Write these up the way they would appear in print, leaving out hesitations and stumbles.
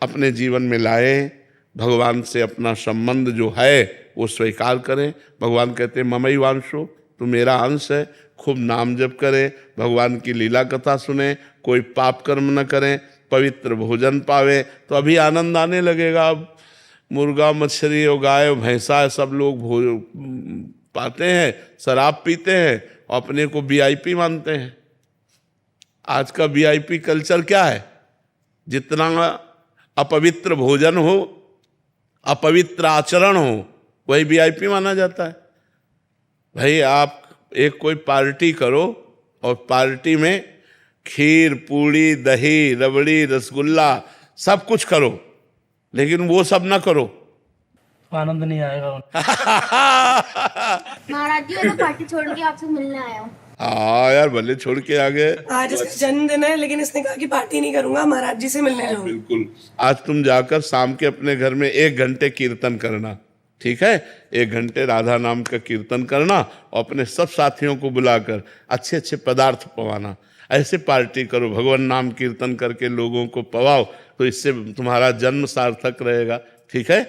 अपने जीवन में लाए, भगवान से अपना संबंध जो है वो स्वीकार करें। भगवान कहते हैं ममई वांशो, तू मेरा अंश है। खूब नाम जप करें, भगवान की लीला कथा सुने, कोई पाप कर्म न करें, पवित्र भोजन पावे, तो अभी आनंद आने लगेगा। अब मुर्गा मछली और गाय और भैंसा सब लोग पाते हैं, शराब पीते हैं और अपने को वीआईपी मानते हैं। आज का वीआईपी कल्चर क्या है? जितना अपवित्र भोजन हो, अपवित्र आचरण हो, वही वीआईपी माना जाता है। भाई आप एक कोई पार्टी करो और पार्टी में खीर, पूड़ी, दही, रबड़ी, रसगुल्ला सब कुछ करो, लेकिन वो सब ना करो, आनंद नहीं आएगा। महाराज जी मैं पार्टी छोड़ के आपसे मिलने आया हूँ। हाँ यार, भले छोड़ के आ गए। आज इसका जन्मदिन है, लेकिन इसने कहा कि पार्टी नहीं करूंगा, महाराज जी से मिलने जाऊंगा। बिल्कुल। आज तुम जाकर शाम के अपने घर में 1 घंटे कीर्तन करना, ठीक है? 1 घंटे राधा नाम का कीर्तन करना और अपने सब साथियों को बुलाकर अच्छे अच्छे पदार्थ पवाना। ऐसे पार्टी करो, भगवान नाम कीर्तन करके लोगों को पवाओ, तो इससे तुम्हारा जन्म सार्थक रहेगा। ठीक है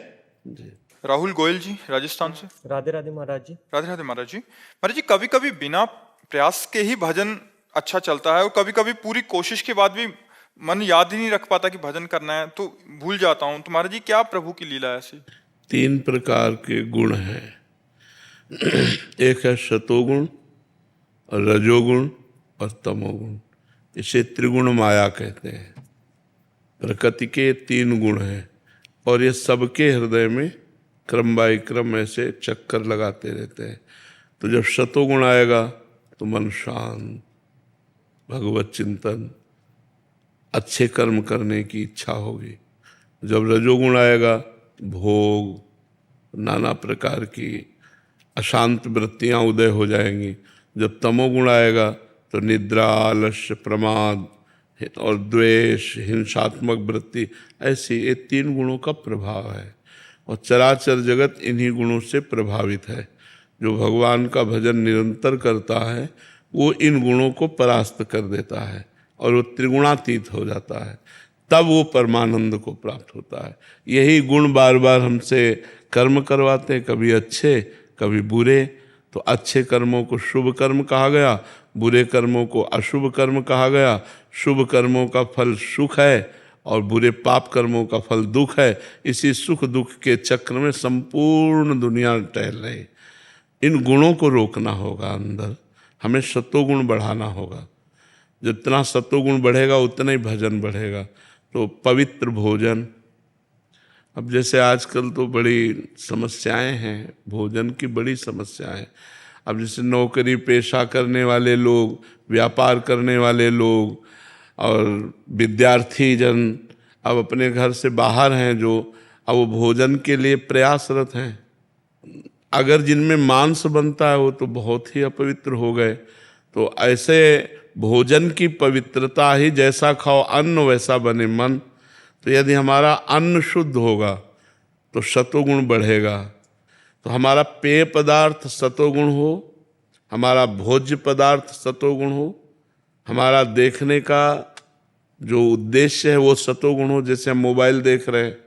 जी। राहुल गोयल जी राजस्थान से। राधे राधे महाराज जी। राधे राधे महाराज जी। महाराज जी, कभी कभी बिना प्रयास के ही भजन अच्छा चलता है और कभी कभी पूरी कोशिश के बाद भी मन याद ही नहीं रख पाता कि भजन करना है, तो भूल जाता हूँ। तो महाराज जी, क्या प्रभु की लीला है ऐसी? 3 प्रकार के गुण हैं। एक है सतोगुण और रजोगुण और तमोगुण। इसे त्रिगुण माया कहते हैं। प्रकृति के 3 गुण हैं और ये सबके हृदय में क्रम बाई क्रम ऐसे चक्कर लगाते रहते हैं। तो जब सतोगुण आएगा तो मन शांत, भगवत चिंतन, अच्छे कर्म करने की इच्छा होगी। जब रजोगुण आएगा, भोग, नाना प्रकार की अशांत वृत्तियां उदय हो जाएंगी। जब तमोगुण आएगा तो निद्रा, आलस्य, प्रमाद और द्वेष, हिंसात्मक वृत्ति, ऐसी ये 3 गुणों का प्रभाव है। और चराचर जगत इन्हीं गुणों से प्रभावित है। जो भगवान का भजन निरंतर करता है वो इन गुणों को परास्त कर देता है और वो त्रिगुणातीत हो जाता है, तब वो परमानंद को प्राप्त होता है। यही गुण बार बार हमसे कर्म करवाते हैं, कभी अच्छे कभी बुरे। तो अच्छे कर्मों को शुभ कर्म कहा गया, बुरे कर्मों को अशुभ कर्म कहा गया। शुभ कर्मों का फल सुख है और बुरे पाप कर्मों का फल दुख है। इसी सुख दुख के चक्र में संपूर्ण दुनिया टहल रही। इन गुणों को रोकना होगा अंदर, हमें सतोगुण बढ़ाना होगा। जितना सतोगुण बढ़ेगा उतना ही भजन बढ़ेगा। तो पवित्र भोजन, अब जैसे आजकल तो बड़ी समस्याएं हैं, भोजन की बड़ी समस्याएं। अब जैसे नौकरी पेशा करने वाले लोग, व्यापार करने वाले लोग और विद्यार्थी जन अब अपने घर से बाहर हैं, जो अब वो भोजन के लिए प्रयासरत हैं। अगर जिनमें मांस बनता है वो तो बहुत ही अपवित्र हो गए। तो ऐसे भोजन की पवित्रता ही, जैसा खाओ अन्न वैसा बने मन। तो यदि हमारा अन्न शुद्ध होगा तो सतोगुण बढ़ेगा। तो हमारा पेय पदार्थ सतोगुण हो, हमारा भोज्य पदार्थ सतोगुण हो, हमारा देखने का जो उद्देश्य है वो सतोगुण हो। जैसे हम मोबाइल देख रहे हैं,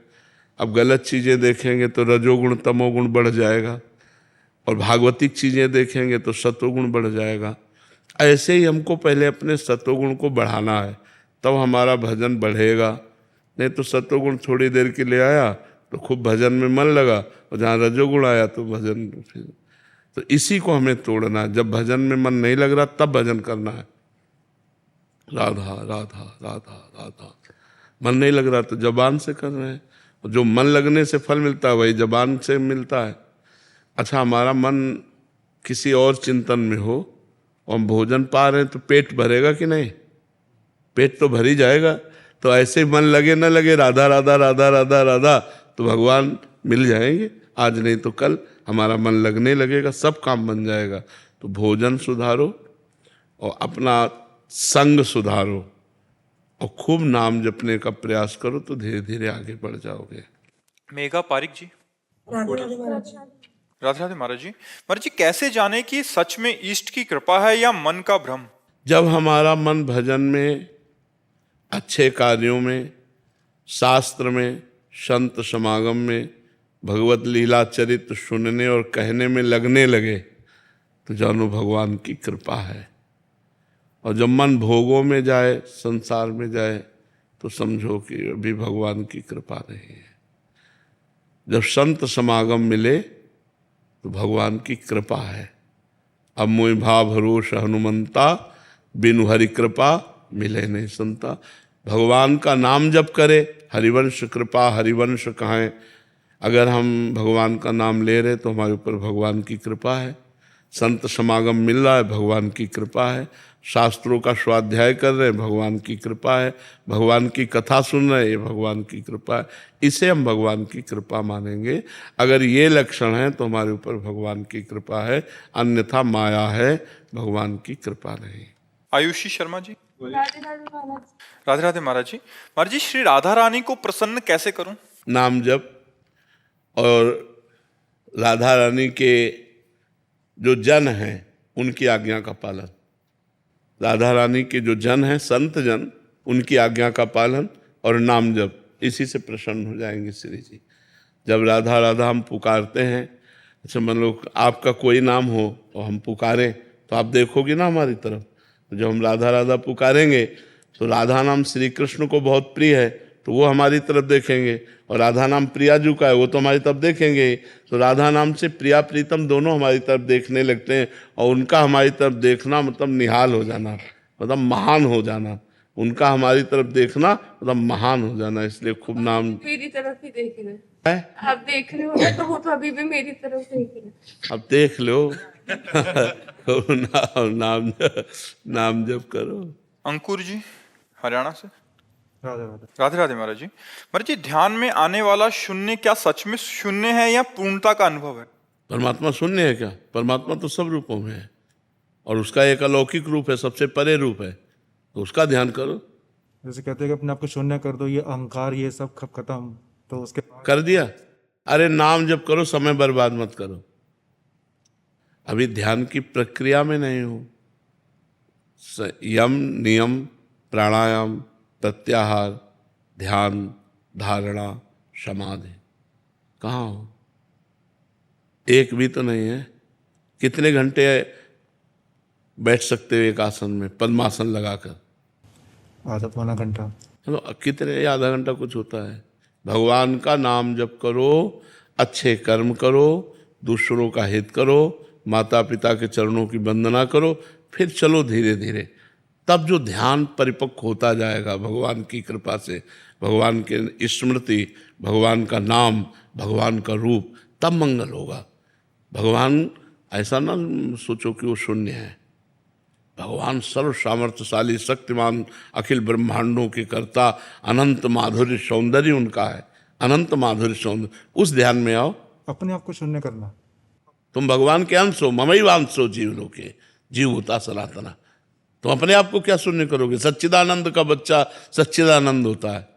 अब गलत चीज़ें देखेंगे तो रजोगुण तमोगुण बढ़ जाएगा, और भागवतिक चीज़ें देखेंगे तो सतोगुण बढ़ जाएगा। ऐसे ही हमको पहले अपने सतोगुण को बढ़ाना है, तब हमारा भजन बढ़ेगा। नहीं तो सतोगुण थोड़ी देर के लिए आया तो खूब भजन में मन लगा, और जहाँ रजोगुण आया तो भजन फिर। तो इसी को हमें तोड़ना है। जब भजन में मन नहीं लग रहा तब भजन करना है। राधा राधा राधा राधा, मन नहीं लग रहा तो जबान से कर रहे हैं, और जो मन लगने से फल मिलता है वही जबान से मिलता है। अच्छा, हमारा मन किसी और चिंतन में हो और हम भोजन पा रहे हैं तो पेट भरेगा कि नहीं? पेट तो भर ही जाएगा। तो ऐसे मन लगे न लगे राधा राधा राधा राधा राधा, तो भगवान मिल जाएंगे। आज नहीं तो कल हमारा मन लगने लगेगा, सब काम बन जाएगा। तो भोजन सुधारो और अपना संग सुधारो और खूब नाम जपने का प्रयास करो, तो धीरे धीरे आगे बढ़ जाओगे। मेघा पारिक जी। राधे राधे महाराज जी। राधे राधे महाराज जी। महाराज जी, कैसे जाने कि सच में ईष्ट की कृपा है या मन का भ्रम? जब हमारा मन भजन में, अच्छे कार्यों में, शास्त्र में, संत समागम में भगवत लीला चरित्र सुनने और कहने में लगने लगे तो जानो भगवान की कृपा है। और जब मन भोगों में जाए, संसार में जाए, तो समझो कि अभी भगवान की कृपा नहीं है। जब संत समागम मिले तो भगवान की कृपा है। अब मोहि भाव भरोस हनुमंता, बिनु हरि कृपा मिले नहीं संता। भगवान का नाम जप करे, हरिवंश कृपा हरिवंश कहें। अगर हम भगवान का नाम ले रहे तो हमारे ऊपर भगवान की कृपा है। संत समागम मिल रहा है, भगवान की कृपा है। शास्त्रों का स्वाध्याय कर रहे हैं, भगवान की कृपा है। भगवान की कथा सुन रहे हैं, ये भगवान की कृपा है। इसे हम भगवान की कृपा मानेंगे। अगर ये लक्षण है तो हमारे ऊपर भगवान की कृपा है, अन्यथा माया है, भगवान की कृपा नहीं। आयुषी शर्मा जी। राधे राधे महाराज जी। महाराज जी, श्री राधा रानी को प्रसन्न कैसे करूं? नाम जप और राधा रानी के जो जन हैं उनकी आज्ञा का पालन। राधा रानी के जो जन हैं, संत जन, उनकी आज्ञा का पालन और नाम जप, इसी से प्रसन्न हो जाएंगे श्री जी। जब राधा राधा हम पुकारते हैं, अच्छा मान लो आपका कोई नाम हो और हम पुकारें तो आप देखोगे ना हमारी तरफ। तो जब हम राधा राधा पुकारेंगे तो राधा नाम श्री कृष्ण को बहुत प्रिय है तो वो हमारी तरफ देखेंगे, और राधा नाम प्रिया जी का है वो तो हमारी तरफ देखेंगे। तो राधा नाम से प्रिया प्रीतम दोनों हमारी तरफ देखने लगते हैं, और उनका हमारी तरफ देखना मतलब निहाल हो जाना, मतलब महान हो जाना। उनका हमारी तरफ देखना मतलब महान हो जाना। इसलिए खूब नाम मेरी तरफ ही देख रहे है। आप देख रहे हो ना, तो वो तो अभी भी मेरी तरफ देख रहे हैं। अब देख लो नाम जप करो। अंकुर जी हरियाणा से। राधे राधे। राधे राधे महाराज जी। महाराज जी, ध्यान में आने वाला शून्य क्या सच में शून्य है या पूर्णता का अनुभव है? परमात्मा शून्य है क्या? परमात्मा तो सब रूपों में है, और उसका एक अलौकिक रूप है, सबसे परे रूप है, तो उसका ध्यान करो। जैसे कहते हैं कि अपने आप को शून्य कर दो, ये अहंकार ये सब खत्म, तो उसके कर दिया। अरे नाम जप करो, समय बर्बाद मत करो। अभी ध्यान की प्रक्रिया में नहीं हो। यम नियम प्राणायाम प्रत्याहार ध्यान धारणा समाधि कहाँ हो? एक भी तो नहीं है। कितने घंटे बैठ सकते हो एक आसन में, पद्मासन लगाकर? आधा पौना घंटा। चलो कितने, आधा घंटा कुछ होता है। भगवान का नाम जप करो, अच्छे कर्म करो, दूसरों का हित करो, माता पिता के चरणों की वंदना करो, फिर चलो धीरे धीरे। तब जो ध्यान परिपक्व होता जाएगा भगवान की कृपा से, भगवान के स्मृति, भगवान का नाम, भगवान का रूप, तब मंगल होगा। भगवान ऐसा ना सोचो कि वो शून्य है। भगवान सर्व सामर्थ्यशाली, शक्तिमान, अखिल ब्रह्मांडों के कर्ता, अनंत माधुर्य सौंदर्य उनका है, अनंत माधुर्य सौंदर्य। उस ध्यान में आओ। अपने आप को शून्य करना। तुम भगवान के अंश हो, ममैवांशो जीव लोके, जीव होता सनातना। तुम अपने आप को क्या शून्य करोगे? सच्चिदानंद का बच्चा सच्चिदानंद होता है।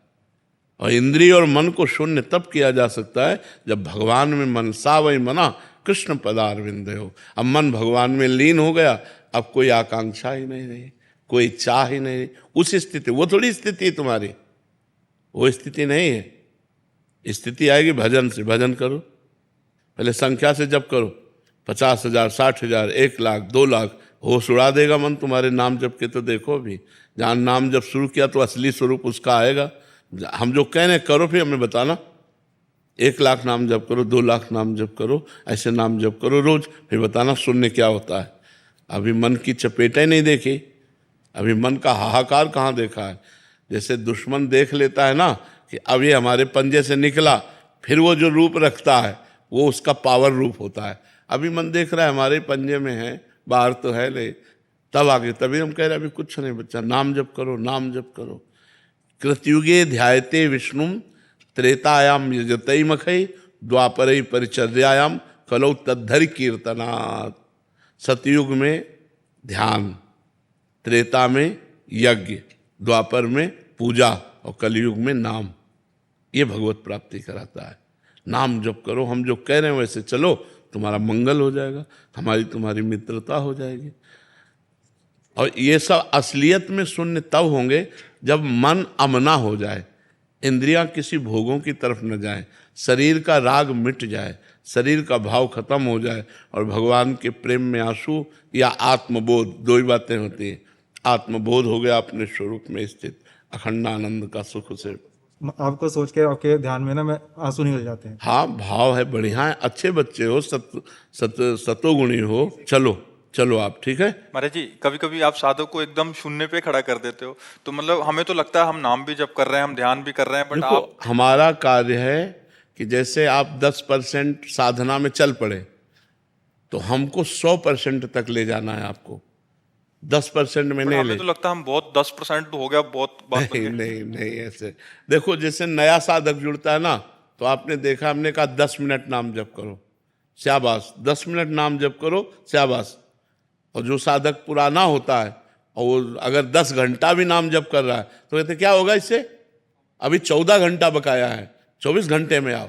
और इंद्रिय और मन को शून्य तब किया जा सकता है जब भगवान में मन, सा वही मना कृष्ण पदारविंद हो। अब मन भगवान में लीन हो गया, अब कोई आकांक्षा ही नहीं रही, कोई चाह ही नहीं रही। उस स्थिति, वो थोड़ी स्थिति है तुम्हारी, वो स्थिति नहीं है। स्थिति आएगी भजन से। भजन करो, पहले संख्या से जप करो, 50,000, 60,000, 1 लाख, 2 लाख, होश उड़ा देगा मन तुम्हारे नाम जप के। तो देखो अभी जहाँ नाम जप शुरू किया तो असली स्वरूप उसका आएगा। हम जो कह रहे हैं करो, फिर हमें बताना। 1 लाख नाम जप करो, 2 लाख नाम जप करो, ऐसे नाम जप करो रोज, फिर बताना शून्य क्या होता है। अभी मन की चपेटें नहीं देखी, अभी मन का हाहाकार कहाँ देखा है। जैसे दुश्मन देख लेता है ना कि अब ये हमारे पंजे से निकला, फिर वो जो रूप रखता है वो उसका पावर रूप होता है। अभी मन देख रहा है हमारे पंजे में है, बाहर तो है नहीं, तब आगे, तभी हम कह रहे हैं अभी कुछ नहीं बच्चा, नाम जप करो, नाम जप करो। कृतयुगे ध्यायते विष्णुम त्रेतायाम यजतई मखई द्वापरई परिचर्यायाम कलौ तद्धरि कीर्तनात्। सतयुग में ध्यान, त्रेता में यज्ञ, द्वापर में पूजा और कलयुग में नाम। ये भगवत प्राप्ति कराता है। नाम जप करो, हम जो कह रहे हैं वैसे चलो, तुम्हारा मंगल हो जाएगा, हमारी तुम्हारी मित्रता हो जाएगी। और ये सब असलियत में शून्य तब होंगे जब मन अमना हो जाए। इंद्रियां किसी भोगों की तरफ न जाएं, शरीर का राग मिट जाए, शरीर का भाव खत्म हो जाए और भगवान के प्रेम में आंसू या आत्मबोध, दो ही बातें होती हैं। आत्मबोध हो गया अपने स्वरूप में स्थित, अखंड आनंद का सुख से। आपको सोच के आपके ध्यान में ना मैं आंसू निकल जाते हैं। हाँ, भाव है, बढ़िया है, अच्छे बच्चे हो, सतोगुणी हो। चलो चलो आप, ठीक है। महाराज जी, कभी कभी आप साधक को एकदम शून्य पे खड़ा कर देते हो, तो मतलब हमें तो लगता है हम नाम भी जप कर रहे हैं, हम ध्यान भी कर रहे हैं, बट देखो, आप हमारा कार्य है कि जैसे आप 10% साधना में चल पड़े तो हमको 100% तक ले जाना है। आपको 10% में नहीं हमें ले। तो लगता है हम बहुत 10% हो गया, बहुत बात बन नहीं गई। नहीं नहीं, ऐसे देखो, जैसे नया साधक जुड़ता है ना, तो आपने देखा, हमने कहा 10 मिनट नाम जप करो, शाबाश, 10 मिनट नाम जप करो, शाबाश। और जो साधक पुराना होता है और वो अगर 10 घंटा भी नाम जप कर रहा है तो कहते क्या होगा इससे, अभी 14 घंटा बकाया है, 24 घंटे में आओ।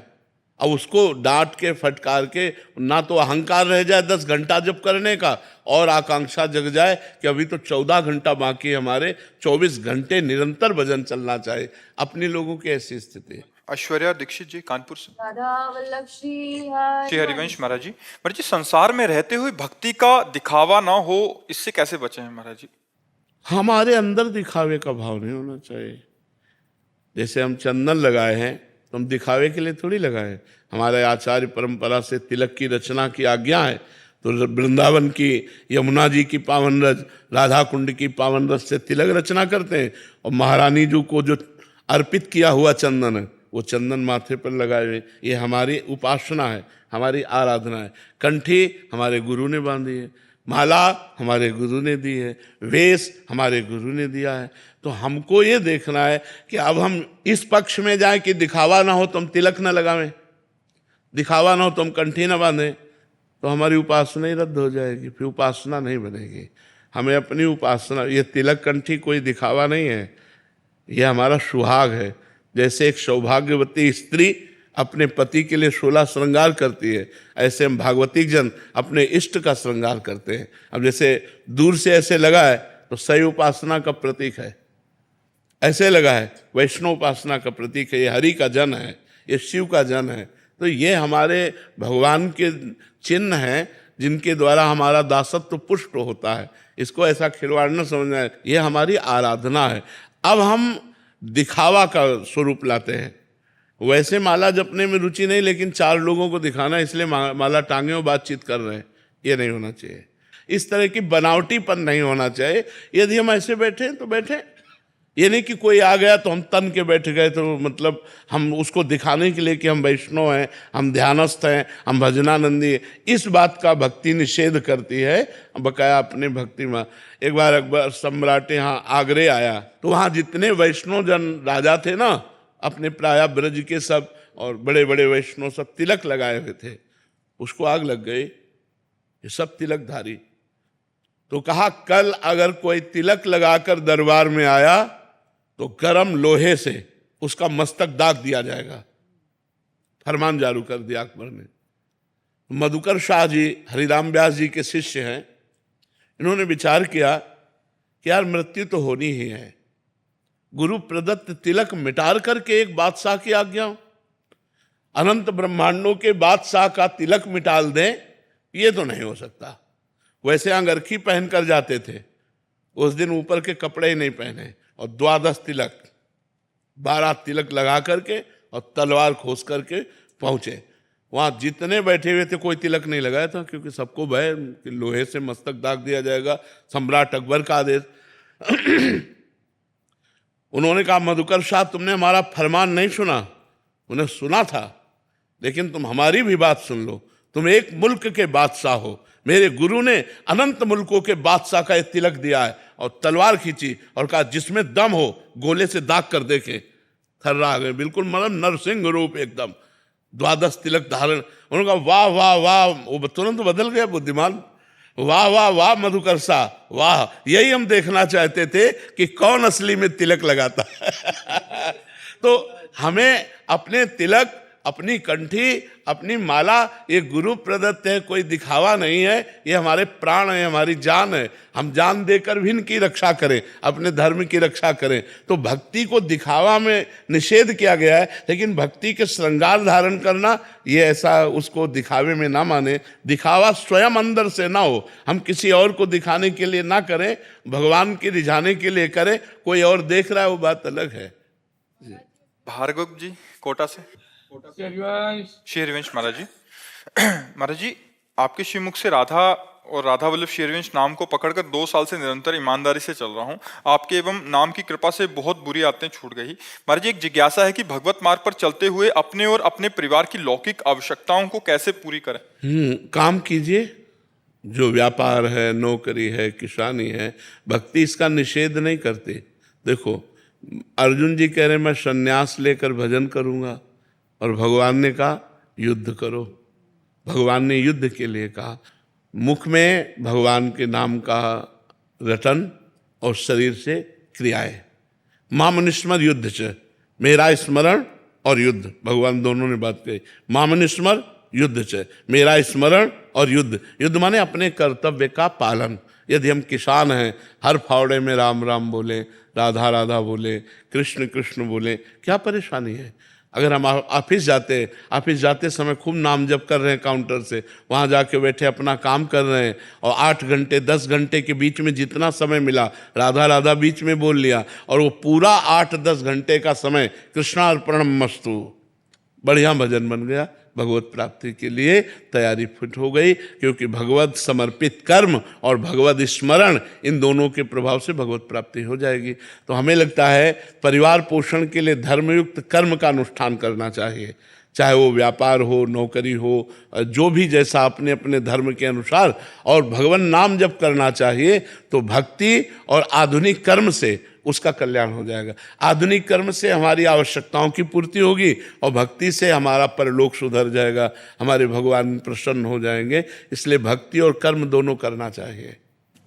अब उसको डांट के फटकार के ना तो अहंकार रह जाए 10 घंटा जप करने का, और आकांक्षा जग जाए कि अभी तो 14 घंटा बाकी है हमारे, 24 घंटे निरंतर भजन चलना चाहिए। अपने लोगों की ऐसी स्थिति है। ऐश्वर्या दीक्षित जी, कानपुर से। राधा वल्लभ श्री श्री हरिवंश महाराज जी, महाराज जी, संसार में रहते हुए भक्ति का दिखावा ना हो, इससे कैसे बचे हैं महाराज जी? हमारे अंदर दिखावे का भाव नहीं होना चाहिए। जैसे हम चंदन लगाए हैं तो हम दिखावे के लिए थोड़ी लगाए। हमारे आचार्य परंपरा से तिलक की रचना की आज्ञा है, तो वृंदावन की, यमुना जी की पावन रज, राधा कुंड की पावन रज से तिलक रचना करते हैं, और महारानी जी को जो अर्पित किया हुआ चंदन है वो चंदन माथे पर लगाए हुए। ये हमारी उपासना है, हमारी आराधना है। कंठी हमारे गुरु ने बांधी है, माला हमारे गुरु ने दी है, वेश हमारे गुरु ने दिया है। तो हमको ये देखना है कि अब हम इस पक्ष में जाएं कि दिखावा ना हो तो हम तिलक ना लगावें, दिखावा ना हो तो हम कंठी ना बांधें, तो हमारी उपासना ही रद्द हो जाएगी, फिर उपासना नहीं बनेगी। हमें अपनी उपासना, ये तिलक कंठी कोई दिखावा नहीं है, ये हमारा सुहाग है। जैसे एक सौभाग्यवती स्त्री अपने पति के लिए 16 श्रृंगार करती है, ऐसे हम भागवती जन अपने इष्ट का श्रृंगार करते हैं। अब जैसे दूर से ऐसे लगा है तो सही उपासना का प्रतीक है, ऐसे लगा है वैष्णव उपासना का प्रतीक है, ये हरि का जन है, ये शिव का जन है। तो ये हमारे भगवान के चिन्ह हैं जिनके द्वारा हमारा दासत्व पुष्ट होता है। इसको ऐसा खिलवाड़ न समझना है, ये हमारी आराधना है। अब हम दिखावा का स्वरूप लाते हैं। वैसे माला जपने में रुचि नहीं, लेकिन 4 लोगों को दिखाना, इसलिए माला टांगे और बातचीत कर रहे हैं, ये नहीं होना चाहिए। इस तरह की बनावटीपन नहीं होना चाहिए। यदि हम ऐसे बैठे तो बैठे, ये नहीं कि कोई आ गया तो हम तन के बैठ गए, तो मतलब हम उसको दिखाने के लिए कि हम वैष्णव हैं, हम ध्यानस्थ हैं, हम भजनानंदी हैं। इस बात का भक्ति निषेध करती है। बकाया अपने भक्ति में एक बार अकबर सम्राट यहाँ आगरे आया, तो वहाँ जितने वैष्णव जन राजा थे ना, अपने प्राय ब्रज के सब और बड़े बड़े वैष्णव सब तिलक लगाए हुए थे। उसको आग लग गई, ये सब तिलकधारी। तो कहा कल अगर कोई तिलक लगाकर दरबार में आया तो गरम लोहे से उसका मस्तक दाग दिया जाएगा। फरमान जारी कर दिया अकबर ने। मधुकर शाह जी हरिराम व्यास जी के शिष्य हैं, इन्होंने विचार किया कि यार मृत्यु तो होनी ही है, गुरु प्रदत्त तिलक मिटार करके एक बादशाह की आज्ञा, अनंत ब्रह्मांडों के बादशाह का तिलक मिटाल दें, ये तो नहीं हो सकता। वैसे अंगरखी पहन कर जाते थे, उस दिन ऊपर के कपड़े ही नहीं पहने, और 12 तिलक 12 तिलक लगा करके और तलवार खोस करके पहुंचे। वहां जितने बैठे हुए थे कोई तिलक नहीं लगाया था, क्योंकि सबको भय कि लोहे से मस्तक दाग दिया जाएगा, सम्राट अकबर का आदेश। उन्होंने कहा मधुकर शाह तुमने हमारा फरमान नहीं सुना। उन्हें सुना था, लेकिन तुम हमारी भी बात सुन लो। तुम एक मुल्क के बादशाह हो, मेरे गुरु ने अनंत मुल्कों के बादशाह का एक तिलक दिया है, और तलवार खींची और कहा जिसमें दम हो गोले से दाग कर देखे। थर्रा गए, बिल्कुल मतलब नरसिंह रूप एकदम, 12 तिलक धारण। उन्होंने कहा वाह वाह वाह, वो तुरंत बदल गया बुद्धिमान, वाह वाह वाह मधुकर शाह वाह, यही हम देखना चाहते थे कि कौन असली में तिलक लगाता है। तो हमें अपने तिलक अपनी कंठी, अपनी माला, ये गुरु प्रदत्त है, कोई दिखावा नहीं है। ये हमारे प्राण है, हमारी जान है। हम जान देकर भी इनकी रक्षा करें, अपने धर्म की रक्षा करें। तो भक्ति को दिखावा में निषेध किया गया है, लेकिन भक्ति के श्रृंगार धारण करना, ये ऐसा उसको दिखावे में ना माने। दिखावा स्वयं अंदर से ना हो, हम किसी और को दिखाने के लिए ना करें, भगवान के रिझाने के लिए करें। कोई और देख रहा है वो बात अलग है। भार्गव जी कोटा से। श्री हरिवंश महाराज जी। महाराज जी, आपके श्रीमुख से राधा और राधा वल्लभ श्री हरिवंश नाम को पकड़कर 2 साल से निरंतर ईमानदारी से चल रहा हूँ। आपके एवं नाम की कृपा से बहुत बुरी आदतें छूट गई। महाराज जी, एक जिज्ञासा है कि भगवत मार्ग पर चलते हुए अपने और अपने परिवार की लौकिक आवश्यकताओं को कैसे पूरी करें? काम कीजिए, जो व्यापार है, नौकरी है, किसानी है, भक्ति इसका निषेध नहीं करते। देखो, अर्जुन जी कह रहे मैं संन्यास लेकर भजन करूंगा, और भगवान ने कहा युद्ध करो। भगवान ने युद्ध के लिए कहा। मुख में भगवान के नाम का रटन और शरीर से क्रियाएं। मामनुस्मर युद्ध च, मेरा स्मरण और युद्ध, भगवान दोनों ने बात कही। मामनुस्मर युद्ध च, मेरा स्मरण और युद्ध। युद्ध माने अपने कर्तव्य का पालन। यदि हम किसान हैं, हर फावड़े में राम राम बोले, राधा राधा बोले, कृष्ण कृष्ण बोले, क्या परेशानी है? अगर हम ऑफिस जाते समय खूब नाम जप कर रहे हैं काउंटर से, वहाँ जाके बैठे अपना काम कर रहे हैं, और 8 घंटे 10 घंटे के बीच में जितना समय मिला राधा राधा बीच में बोल लिया, और वो पूरा 8-10 घंटे का समय कृष्णार्पणम मस्तु, बढ़िया भजन बन गया। भगवत प्राप्ति के लिए तैयारी फिट हो गई, क्योंकि भगवत समर्पित कर्म और भगवत स्मरण, इन दोनों के प्रभाव से भगवत प्राप्ति हो जाएगी। तो हमें लगता है परिवार पोषण के लिए धर्मयुक्त कर्म का अनुष्ठान करना चाहिए, चाहे वो व्यापार हो, नौकरी हो, जो भी जैसा अपने अपने धर्म के अनुसार। और भगवान नाम जप करना चाहिए, तो भक्ति और आधुनिक कर्म से उसका कल्याण हो जाएगा। आधुनिक कर्म से हमारी आवश्यकताओं की पूर्ति होगी, और भक्ति से हमारा परलोक सुधर जाएगा, हमारे भगवान प्रसन्न हो जाएंगे। इसलिए भक्ति और कर्म दोनों करना चाहिए।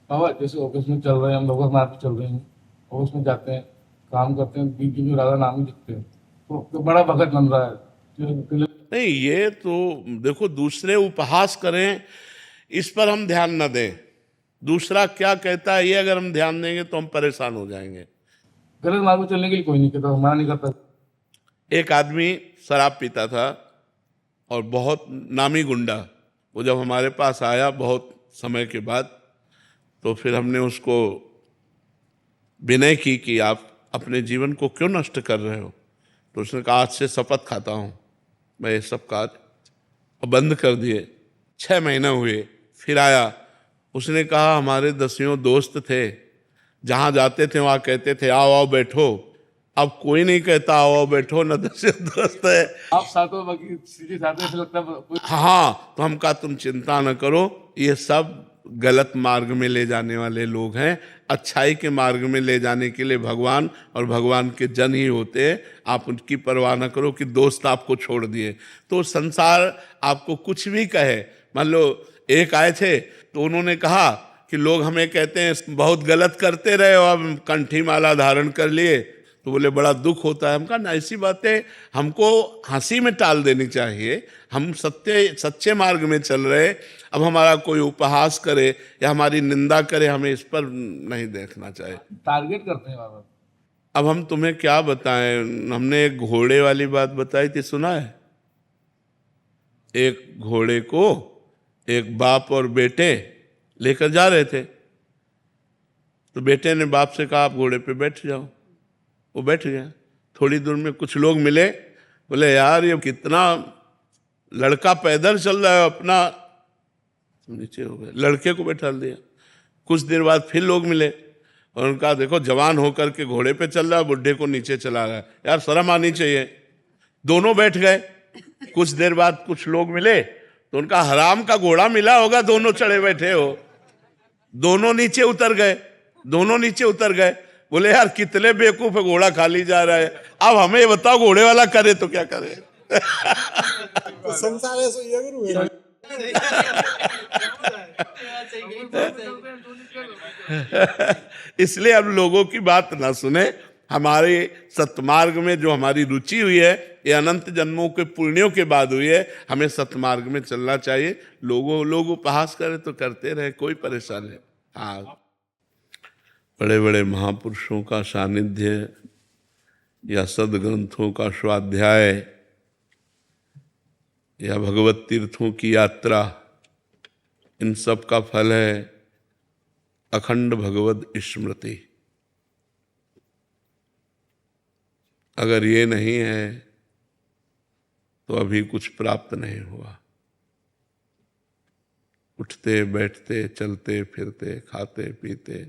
बाबा, जैसे ऑफिस में चल रहे हैं, हम लोग मार्केट चल रहे हैं, ऑफिस में जाते हैं, काम करते हैं, बीच में राधा नाम ही लिखते हैं, तो बड़ा भगत बन रहा है। नहीं, ये तो देखो, दूसरे उपहास करें इस पर हम ध्यान न दें। दूसरा क्या कहता है ये अगर हम ध्यान देंगे तो हम परेशान हो जाएंगे। गलत मार्ग में चलने के लिए कोई नहीं कहता, मना नहीं करता। एक आदमी शराब पीता था और बहुत नामी गुंडा, वो जब हमारे पास आया बहुत समय के बाद, तो फिर हमने उसको विनय की कि आप अपने जीवन को क्यों नष्ट कर रहे हो। तो उसने कहा आज से शपथ खाता हूँ मैं ये सब कार्य बंद कर दिए। 6 महीने हुए, फिर आया। उसने कहा हमारे 10 दोस्त थे, जहाँ जाते थे वहाँ कहते थे आओ आओ बैठो, अब कोई नहीं कहता आओ आओ बैठो, न 10 दोस्त है। आप साथ हो, बाकी सीधे साथ ऐसे लगता है। हाँ, तो हम कहा तुम चिंता न करो, ये सब गलत मार्ग में ले जाने वाले लोग हैं। अच्छाई के मार्ग में ले जाने के लिए भगवान और भगवान के जन ही होते हैं। आप उनकी परवाह न करो कि दोस्त आपको छोड़ दिए। तो संसार आपको कुछ भी कहे, मान लो एक आए थे तो उन्होंने कहा कि लोग हमें कहते हैं बहुत गलत करते रहे हो, अब कंठी माला धारण कर लिए, तो बोले बड़ा दुख होता है। हम कहा ना, ऐसी बातें हमको हंसी में टाल देनी चाहिए। हम सच्चे मार्ग में चल रहे, अब हमारा कोई उपहास करे या हमारी निंदा करे, हमें इस पर नहीं देखना चाहिए। टारगेट करते हैं बाबा। अब हम तुम्हें क्या बताएं, हमने एक घोड़े वाली बात बताई थी, सुना है? एक घोड़े को एक बाप और बेटे लेकर जा रहे थे, तो बेटे ने बाप से कहा आप घोड़े पे बैठ जाओ। वो बैठ गया। थोड़ी दूर में कुछ लोग मिले, बोले यार ये कितना लड़का पैदल चल रहा है, अपना नीचे हो गए, लड़के को बैठा दिया। कुछ देर बाद फिर लोग मिले और उनका देखो जवान होकर के घोड़े पे चल रहा है, बुढ़े को नीचे चला रहा है, यार शर्म आनी चाहिए। दोनों बैठ गए। कुछ देर बाद कुछ लोग मिले तो उनका हराम का घोड़ा मिला होगा, दोनों चढ़े बैठे हो। दोनों नीचे उतर गए। बोले यार कितने बेवकूफ है, घोड़ा खाली जा रहा है, अब हमें बताओ घोड़े वाला करे तो क्या करे। तो संसार है सो ये गुरु इसलिए अब लोगों की बात ना सुने, हमारे सत्मार्ग में जो हमारी रुचि हुई है ये अनंत जन्मों के पुण्यों के बाद हुई है। हमें सतमार्ग में चलना चाहिए। लोग उपहास करें तो करते रहे, कोई परेशानी नहीं। हाँ, बड़े बड़े महापुरुषों का सानिध्य या सदग्रंथों का स्वाध्याय या भगवत तीर्थों की यात्रा, इन सब का फल है अखंड भगवत स्मृति। अगर ये नहीं है तो अभी कुछ प्राप्त नहीं हुआ। उठते बैठते चलते फिरते खाते पीते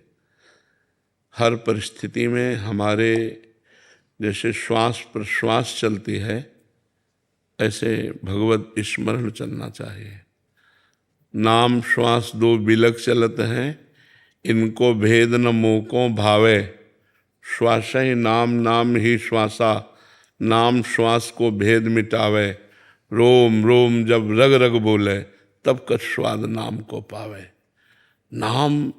हर परिस्थिति में हमारे जैसे श्वास प्रश्वास चलती है, ऐसे भगवत स्मरण चलना चाहिए। नाम श्वास दो बिलक चलत हैं, इनको भेद न मोको भावे। श्वास ही नाम, नाम ही श्वासा, नाम श्वास को भेद मिटावे। रोम रोम जब रग रग बोले, तब कछ स्वाद नाम को पावे। नाम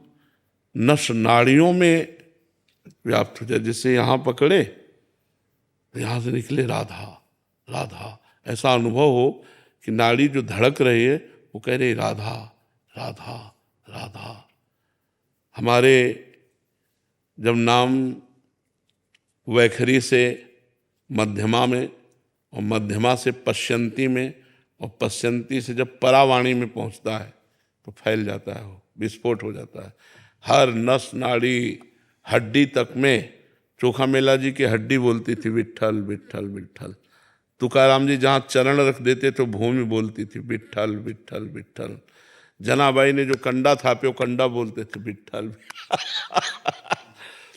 नस नाड़ियों में व्याप्त हो जाए। जैसे यहाँ पकड़े तो यहाँ से निकले राधा राधा, ऐसा अनुभव हो कि नाड़ी जो धड़क रही है वो कह रही राधा राधा राधा। हमारे जब नाम वैखरी से मध्यमा में और मध्यमा से पश्यंती में और पश्यंती से जब परावाणी में पहुंचता है तो फैल जाता है, वो विस्फोट हो जाता है। हर नस नाड़ी हड्डी तक में। चोखा मेला जी की हड्डी बोलती थी विट्ठल विट्ठल विट्ठल। तुकाराम जी जहाँ चरण रख देते तो भूमि बोलती थी विट्ठल विट्ठल विट्ठल। जनाबाई ने जो कंडा थापे वो कंडा बोलते थे विट्ठल।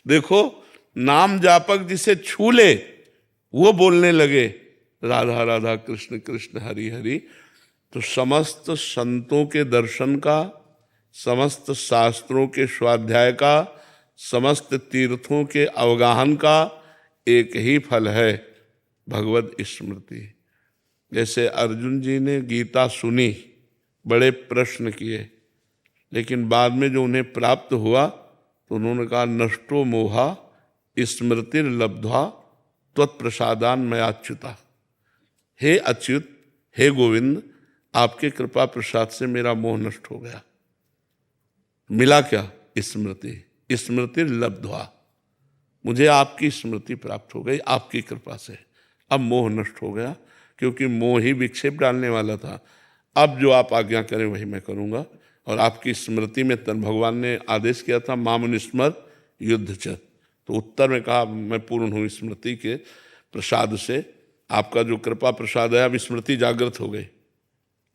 देखो, नाम जापक जिसे छू ले वो बोलने लगे राधा राधा कृष्ण कृष्ण हरि हरि। तो समस्त संतों के दर्शन का, समस्त शास्त्रों के स्वाध्याय का, समस्त तीर्थों के अवगाहन का एक ही फल है, भगवत स्मृति। जैसे अर्जुन जी ने गीता सुनी, बड़े प्रश्न किए, लेकिन बाद में जो उन्हें प्राप्त हुआ तो उन्होंने कहा नष्टो मोहा स्मृतिर्लब्ध्वा त्वत्प्रसादान मयाच्युता। हे अच्युत, हे गोविंद, आपके कृपा प्रसाद से मेरा मोह नष्ट हो गया। मिला क्या? स्मृति। स्मृतिर्लब्ध्वा, मुझे आपकी स्मृति प्राप्त हो गई आपकी कृपा से। अब मोह नष्ट हो गया, क्योंकि मोह ही विक्षेप डालने वाला था। अब जो आप आज्ञा करें वही मैं करूँगा। और आपकी स्मृति में तन भगवान ने आदेश किया था मामनुस्मर युद्ध च, तो उत्तर में कहा मैं पूर्ण हूँ स्मृति के प्रसाद से। आपका जो कृपा प्रसाद है, अब स्मृति जागृत हो गई।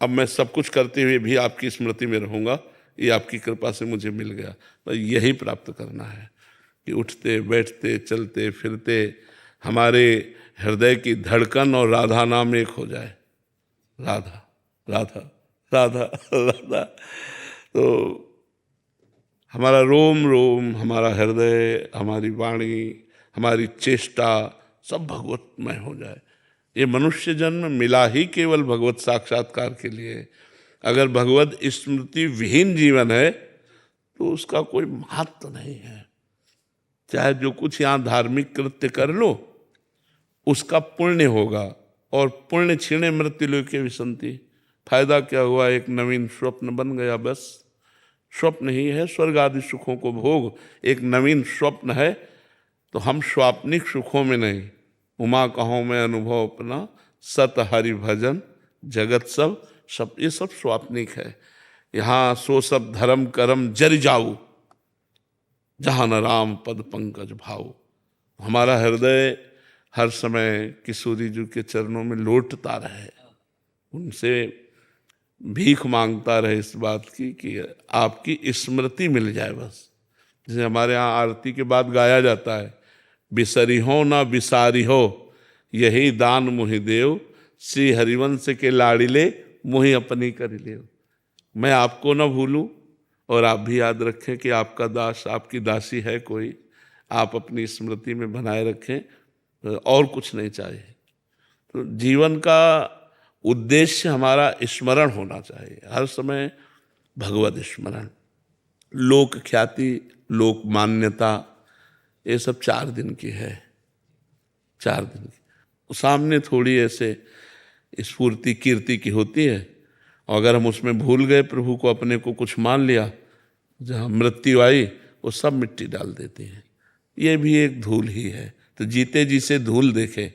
अब मैं सब कुछ करते हुए भी आपकी स्मृति में रहूँगा, ये आपकी कृपा से मुझे मिल गया। तो यही प्राप्त करना है कि उठते बैठते चलते फिरते हमारे हृदय की धड़कन और राधा नाम एक हो जाए। राधा राधा राधा राधा। तो हमारा रोम रोम, हमारा हृदय, हमारी वाणी, हमारी चेष्टा सब भगवतमय हो जाए। ये मनुष्य जन्म मिला ही केवल भगवत साक्षात्कार के लिए। अगर भगवत स्मृति विहीन जीवन है तो उसका कोई महत्व नहीं है। चाहे जो कुछ यहाँ धार्मिक कृत्य कर लो, उसका पुण्य होगा, और पुण्य क्षीणे मृत्युलोके विसंति। फायदा क्या हुआ? एक नवीन स्वप्न बन गया, बस। स्वप्न ही है स्वर्ग आदि सुखों को भोग, एक नवीन स्वप्न है। तो हम स्वाप्निक सुखों में नहीं। उमा कहो मैं अनुभव अपना, सत हरि भजन जगत सब ये सब स्वाप्निक है। यहाँ सो सब धर्म करम जर जाऊ, जहाँ न राम पद पंकज भाऊ। हमारा हृदय हर समय किशोरी जी के चरणों में लौटता रहे, उनसे भीख मांगता रहे इस बात की कि आपकी स्मृति मिल जाए बस। जैसे हमारे यहाँ आरती के बाद गाया जाता है, बिसरी हो ना बिसारी हो, यही दान मुहि देव, श्री हरिवंश के लाड़िले मुहि अपनी करी ले। मैं आपको न भूलूं और आप भी याद रखें कि आपका दास, आपकी दासी है कोई, आप अपनी स्मृति में बनाए रखें, और कुछ नहीं चाहिए। तो जीवन का उद्देश्य हमारा स्मरण होना चाहिए, हर समय भगवत स्मरण। लोक ख्याति, लोक मान्यता, ये सब 4 दिन की है, 4 दिन की। सामने थोड़ी ऐसे स्फूर्ति कीर्ति की होती है, और अगर हम उसमें भूल गए प्रभु को, अपने को कुछ मान लिया, जहाँ मृत्यु आई वो सब मिट्टी डाल देती है। ये भी एक धूल ही है। तो जीते जी से धूल देखे,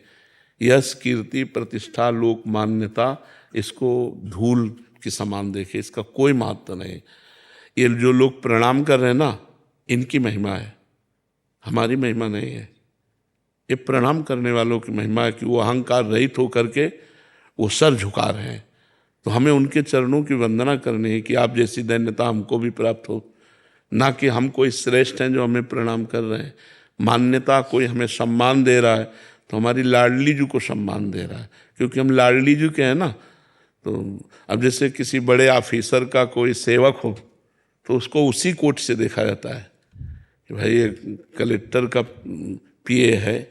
यश कीर्ति प्रतिष्ठा लोक मान्यता, इसको धूल के समान देखे, इसका कोई महत्व नहीं। ये जो लोग प्रणाम कर रहे हैं ना, इनकी महिमा है, हमारी महिमा नहीं है। ये प्रणाम करने वालों की महिमा है कि वो अहंकार रहित होकर के वो सर झुका रहे हैं। तो हमें उनके चरणों की वंदना करनी है कि आप जैसी दैन्यता हमको भी प्राप्त हो, ना कि हम कोई श्रेष्ठ हैं जो हमें प्रणाम कर रहे हैं। मान्यता, कोई हमें सम्मान दे रहा है तो हमारी लाडली जी को सम्मान दे रहा है, क्योंकि हम लाडली जी के हैं ना। तो अब जैसे किसी बड़े ऑफिसर का कोई सेवक हो तो उसको उसी कोट से देखा जाता है कि भाई ये कलेक्टर का पीए है,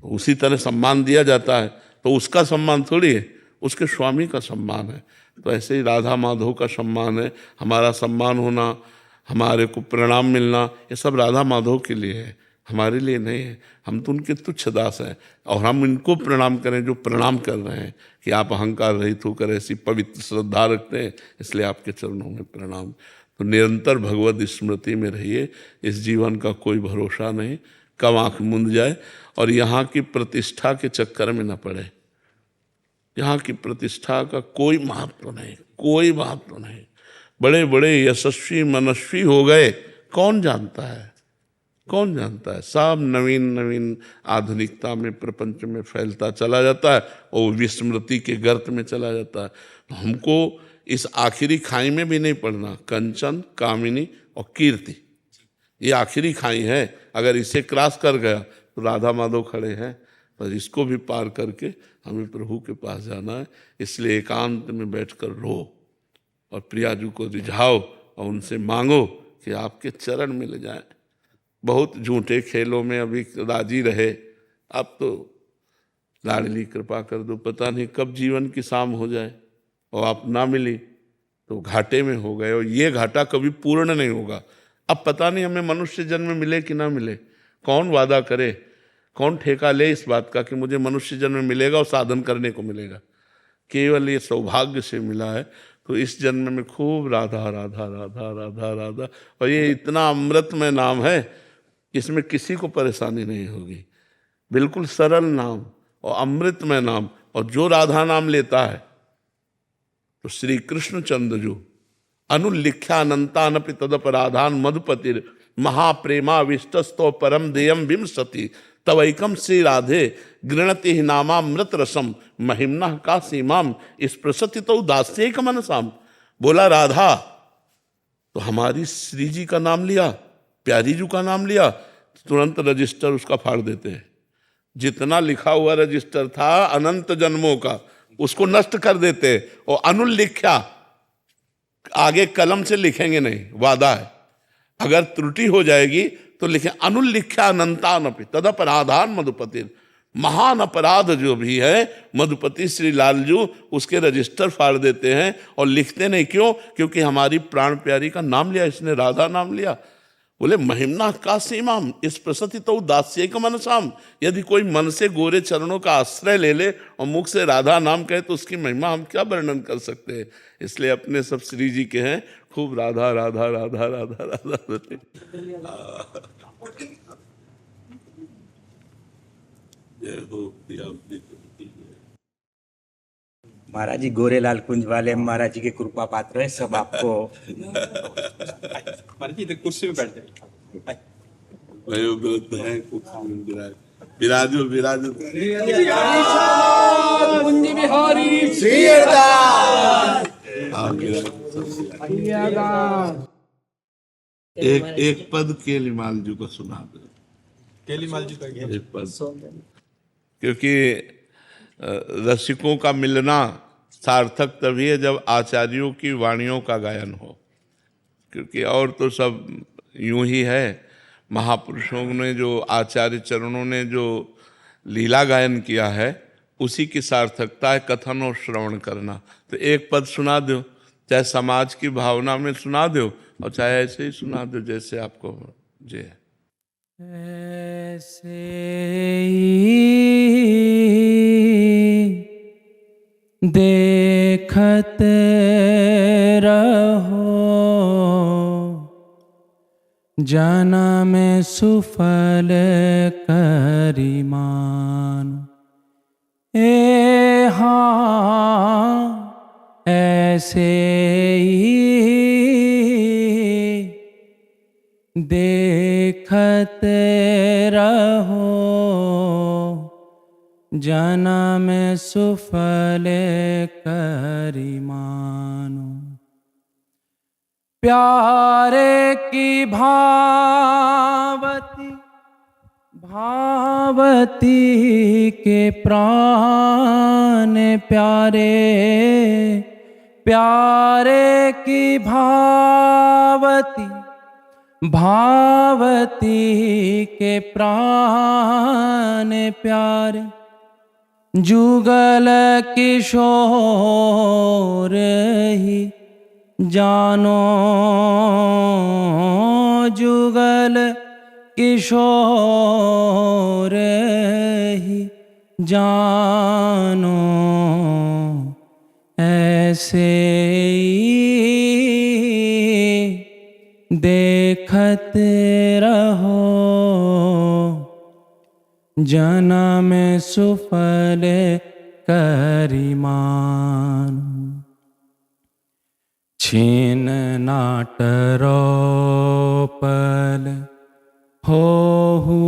उसी तरह सम्मान दिया जाता है। तो उसका सम्मान थोड़ी है, उसके स्वामी का सम्मान है। तो ऐसे ही राधा माधव का सम्मान है। हमारा सम्मान होना, हमारे को प्रणाम मिलना, ये सब राधा माधव के लिए है, हमारे लिए नहीं है। हम तो उनके तुच्छ दास हैं, और हम इनको प्रणाम करें जो प्रणाम कर रहे हैं कि आप अहंकार रहित होकर ऐसी पवित्र श्रद्धा रखते हैं, इसलिए आपके चरणों में प्रणाम। तो निरंतर भगवत स्मृति में रहिए। इस जीवन का कोई भरोसा नहीं, कब आँख मूंद जाए। और यहाँ की प्रतिष्ठा के चक्कर में न पड़े। यहाँ की प्रतिष्ठा का कोई महत्व नहीं, कोई महत्व नहीं। बड़े बड़े यशस्वी मनस्वी हो गए, कौन जानता है, कौन जानता है। सब नवीन नवीन आधुनिकता में प्रपंच में फैलता चला जाता है और विस्मृति के गर्त में चला जाता है। तो हमको इस आखिरी खाई में भी नहीं पड़ना। कंचन, कामिनी और कीर्ति, ये आखिरी खाई है। अगर इसे क्रॉस कर गया तो राधा माधव खड़े हैं, पर इसको भी पार करके हमें प्रभु के पास जाना है। इसलिए एकांत में बैठकर रो और प्रियाजू को रिझाओ और उनसे मांगो कि आपके चरण मिल जाएं। बहुत झूठे खेलों में अभी राजी रहे, अब तो लाडली कृपा कर दो, पता नहीं कब जीवन की शाम हो जाए और आप ना मिली तो घाटे में हो गए। और ये घाटा कभी पूर्ण नहीं होगा। अब पता नहीं हमें मनुष्य जन्म मिले कि ना मिले, कौन वादा करे, कौन ठेका ले इस बात का कि मुझे मनुष्य जन्म मिलेगा और साधन करने को मिलेगा। केवल ये सौभाग्य से मिला है। तो इस जन्म में खूब राधा राधा राधा राधा राधा, और ये इतना अमृतमय नाम है, इसमें किसी को परेशानी नहीं होगी। बिल्कुल सरल नाम और अमृतमय नाम। और जो राधा नाम लेता है तो श्री कृष्ण चंद्र जो अनुलिख्यानंतानपि तदपराधान मधुपतिर महाप्रेमाविष्टस्तो परम देयम विमसति तवैकम श्री राधे गृणति ही नामामृत रसम महिम्ना का सीमाम स्पृशति तो दास्येक मनसाम। बोला राधा, तो हमारी श्री जी का नाम लिया, प्यारी जी का नाम लिया, तुरंत रजिस्टर उसका फाड़ देते हैं। जितना लिखा हुआ रजिस्टर था अनंत जन्मों का, उसको नष्ट कर देते। और अनुल्लिख्या, आगे कलम से लिखेंगे नहीं, वादा है। अगर त्रुटि हो जाएगी तो लिखें अनुल्लिख्या अनंतानपि तदपराधान मधुपति। महान अपराध जो भी है मधुपति श्री लालजू उसके रजिस्टर फाड़ देते हैं और लिखते नहीं। क्यों? क्योंकि हमारी प्राण प्यारी का नाम लिया, इसने राधा नाम लिया। बोले महिम्ना का सीमाम इस प्रसति तो दास्येक मनसाम। यदि कोई मन से गोरे चरणों का आश्रय ले ले और मुख से राधा नाम कहे तो उसकी महिमा हम क्या वर्णन कर सकते हैं। इसलिए अपने सब श्री जी के हैं, खूब राधा राधा राधा राधा राधा। महाराज जी गोरेलाल कुंज वाले महाराज जी के कृपा पात्र है, सब आपको। महाराज जी इधर कुर्सी में बैठ जाए। वयोवृद्ध हैं, कुर्सी में विराजो विराजो। कुंज बिहारी एक पद केलीमाल जी को सुना दो। केलीमाल जी का एक पद, क्योंकि रसिकों का मिलना सार्थक तभी है जब आचार्यों की वाणियों का गायन हो। क्योंकि और तो सब यूं ही है, महापुरुषों ने जो आचार्य चरणों ने जो लीला गायन किया है उसी की सार्थकता है कथन और श्रवण करना। तो एक पद सुना दो, चाहे समाज की भावना में सुना दो और चाहे ऐसे ही सुना दो जैसे आपको जे। ऐसे ही देखत रहो जन्म सुफल करिमान। हाँ ऐसे ही देखत रहो जन्म सुफल करिमान। प्यारे की भावती भावती के प्राण प्यारे, प्यारे की भावती भावती के प्राण प्यारे। जुगल किशोर ही जानो, जुगल किशोर ही जानो। ऐसे ही देखत रहो जन्म सुफल करिमान। छीन नाटरो पल होहु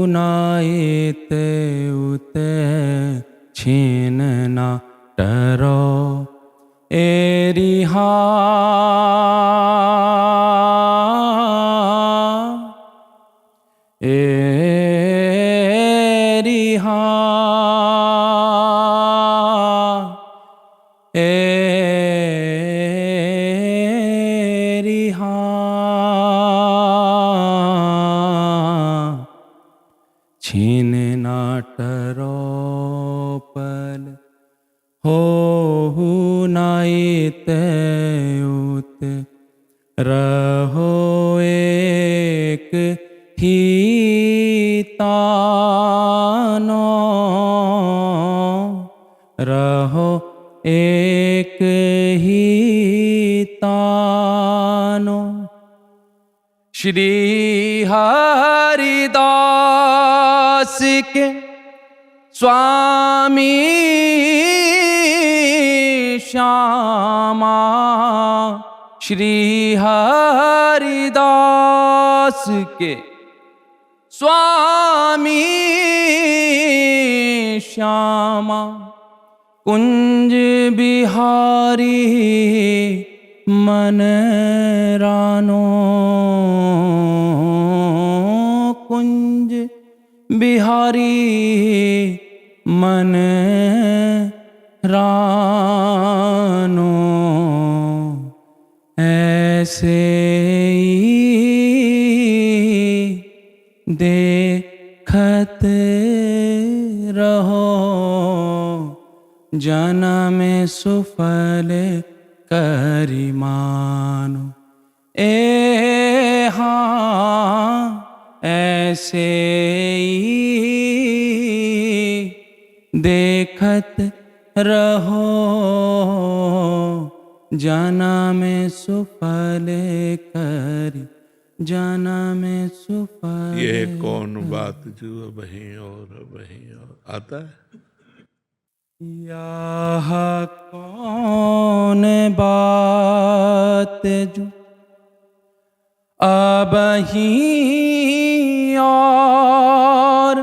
नाइत उत। छीन नाटरो एरिहा एरिहा एरिहा। छीन नाटरो पल होहु नाइत उत। रहो एक ही तानो, रहो एक ही तानो। श्री हरिदास के स्वामी श्यामा। श्री हरिदास के स्वामी श्यामा। कुंज बिहारी मन रानो, कुंज बिहारी मन रानो। ऐसे ही देखत रहो जन्म सुफल करिमान। हाँ ऐसे ही देखत रहो जन्म सुफल करि, जन्म सुफल। ये कौन बात जो वहीं और वहीं और आता है। यह कौन बात जो अब ही और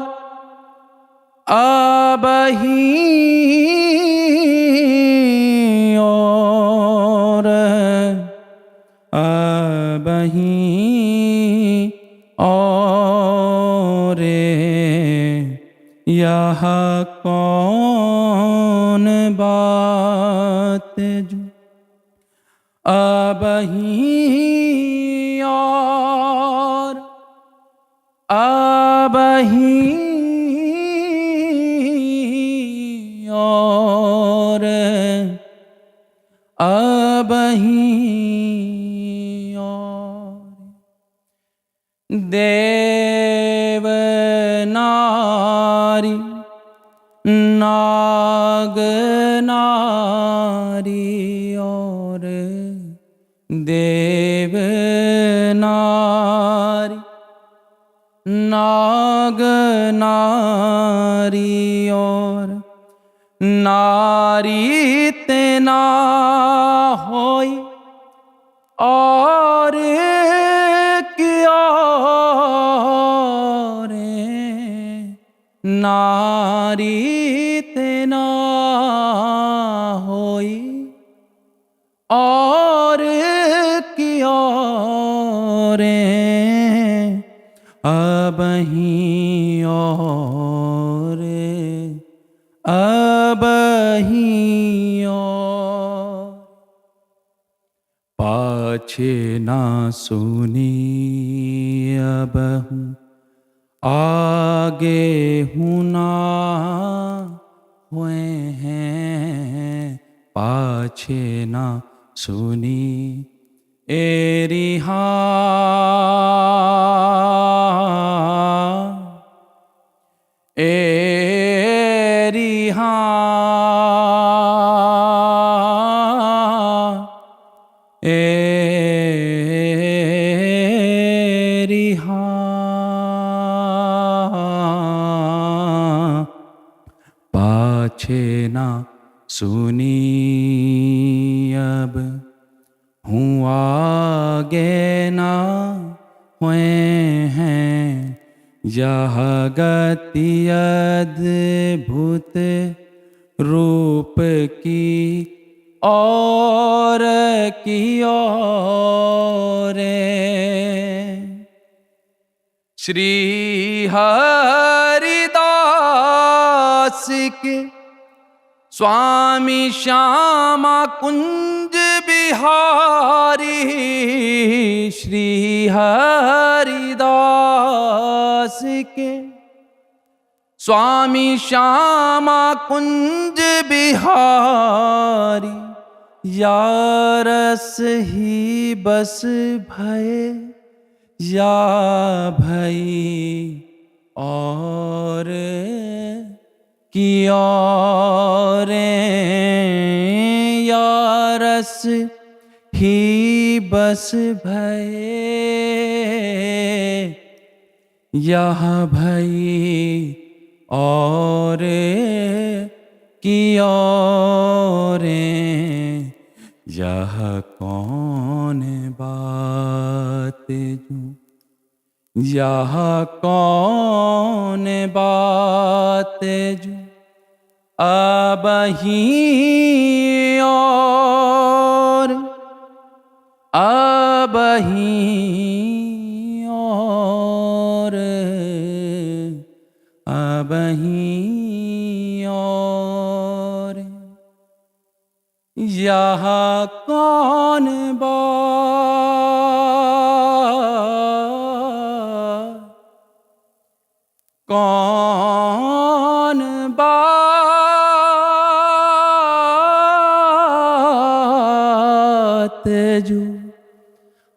अब ही और अब ही और। यह कौन बात जो अब ही और अब ही और अब ही और। देव नारी ना नाग नारी और देव नारी, नाग नारी और नारी तेना होई, और किया रे नारी तेना होई, और किया रे अबहीं और अबहीं और पाछे ना सुनी अबहूँ आगे हूँ ना हुए हैं, पाछे ना सुनी एरी एरी एरी पाछे ना सुनी अब हूँ आगे ना हुए हैं, यह गति अद्भुत रूप की और की और श्री हरिदास के स्वामी श्यामा कुंज बिहारी, श्री हरिदास के स्वामी श्यामा कुंज बिहारी, या रस ही बस भय या भई और की और या रस ही बस भय यह भई और की और यह कौन बात जो, यह कौन बात जो अबहीं और अबहीं और अबहीं और यह कौन बात, कौन बात जो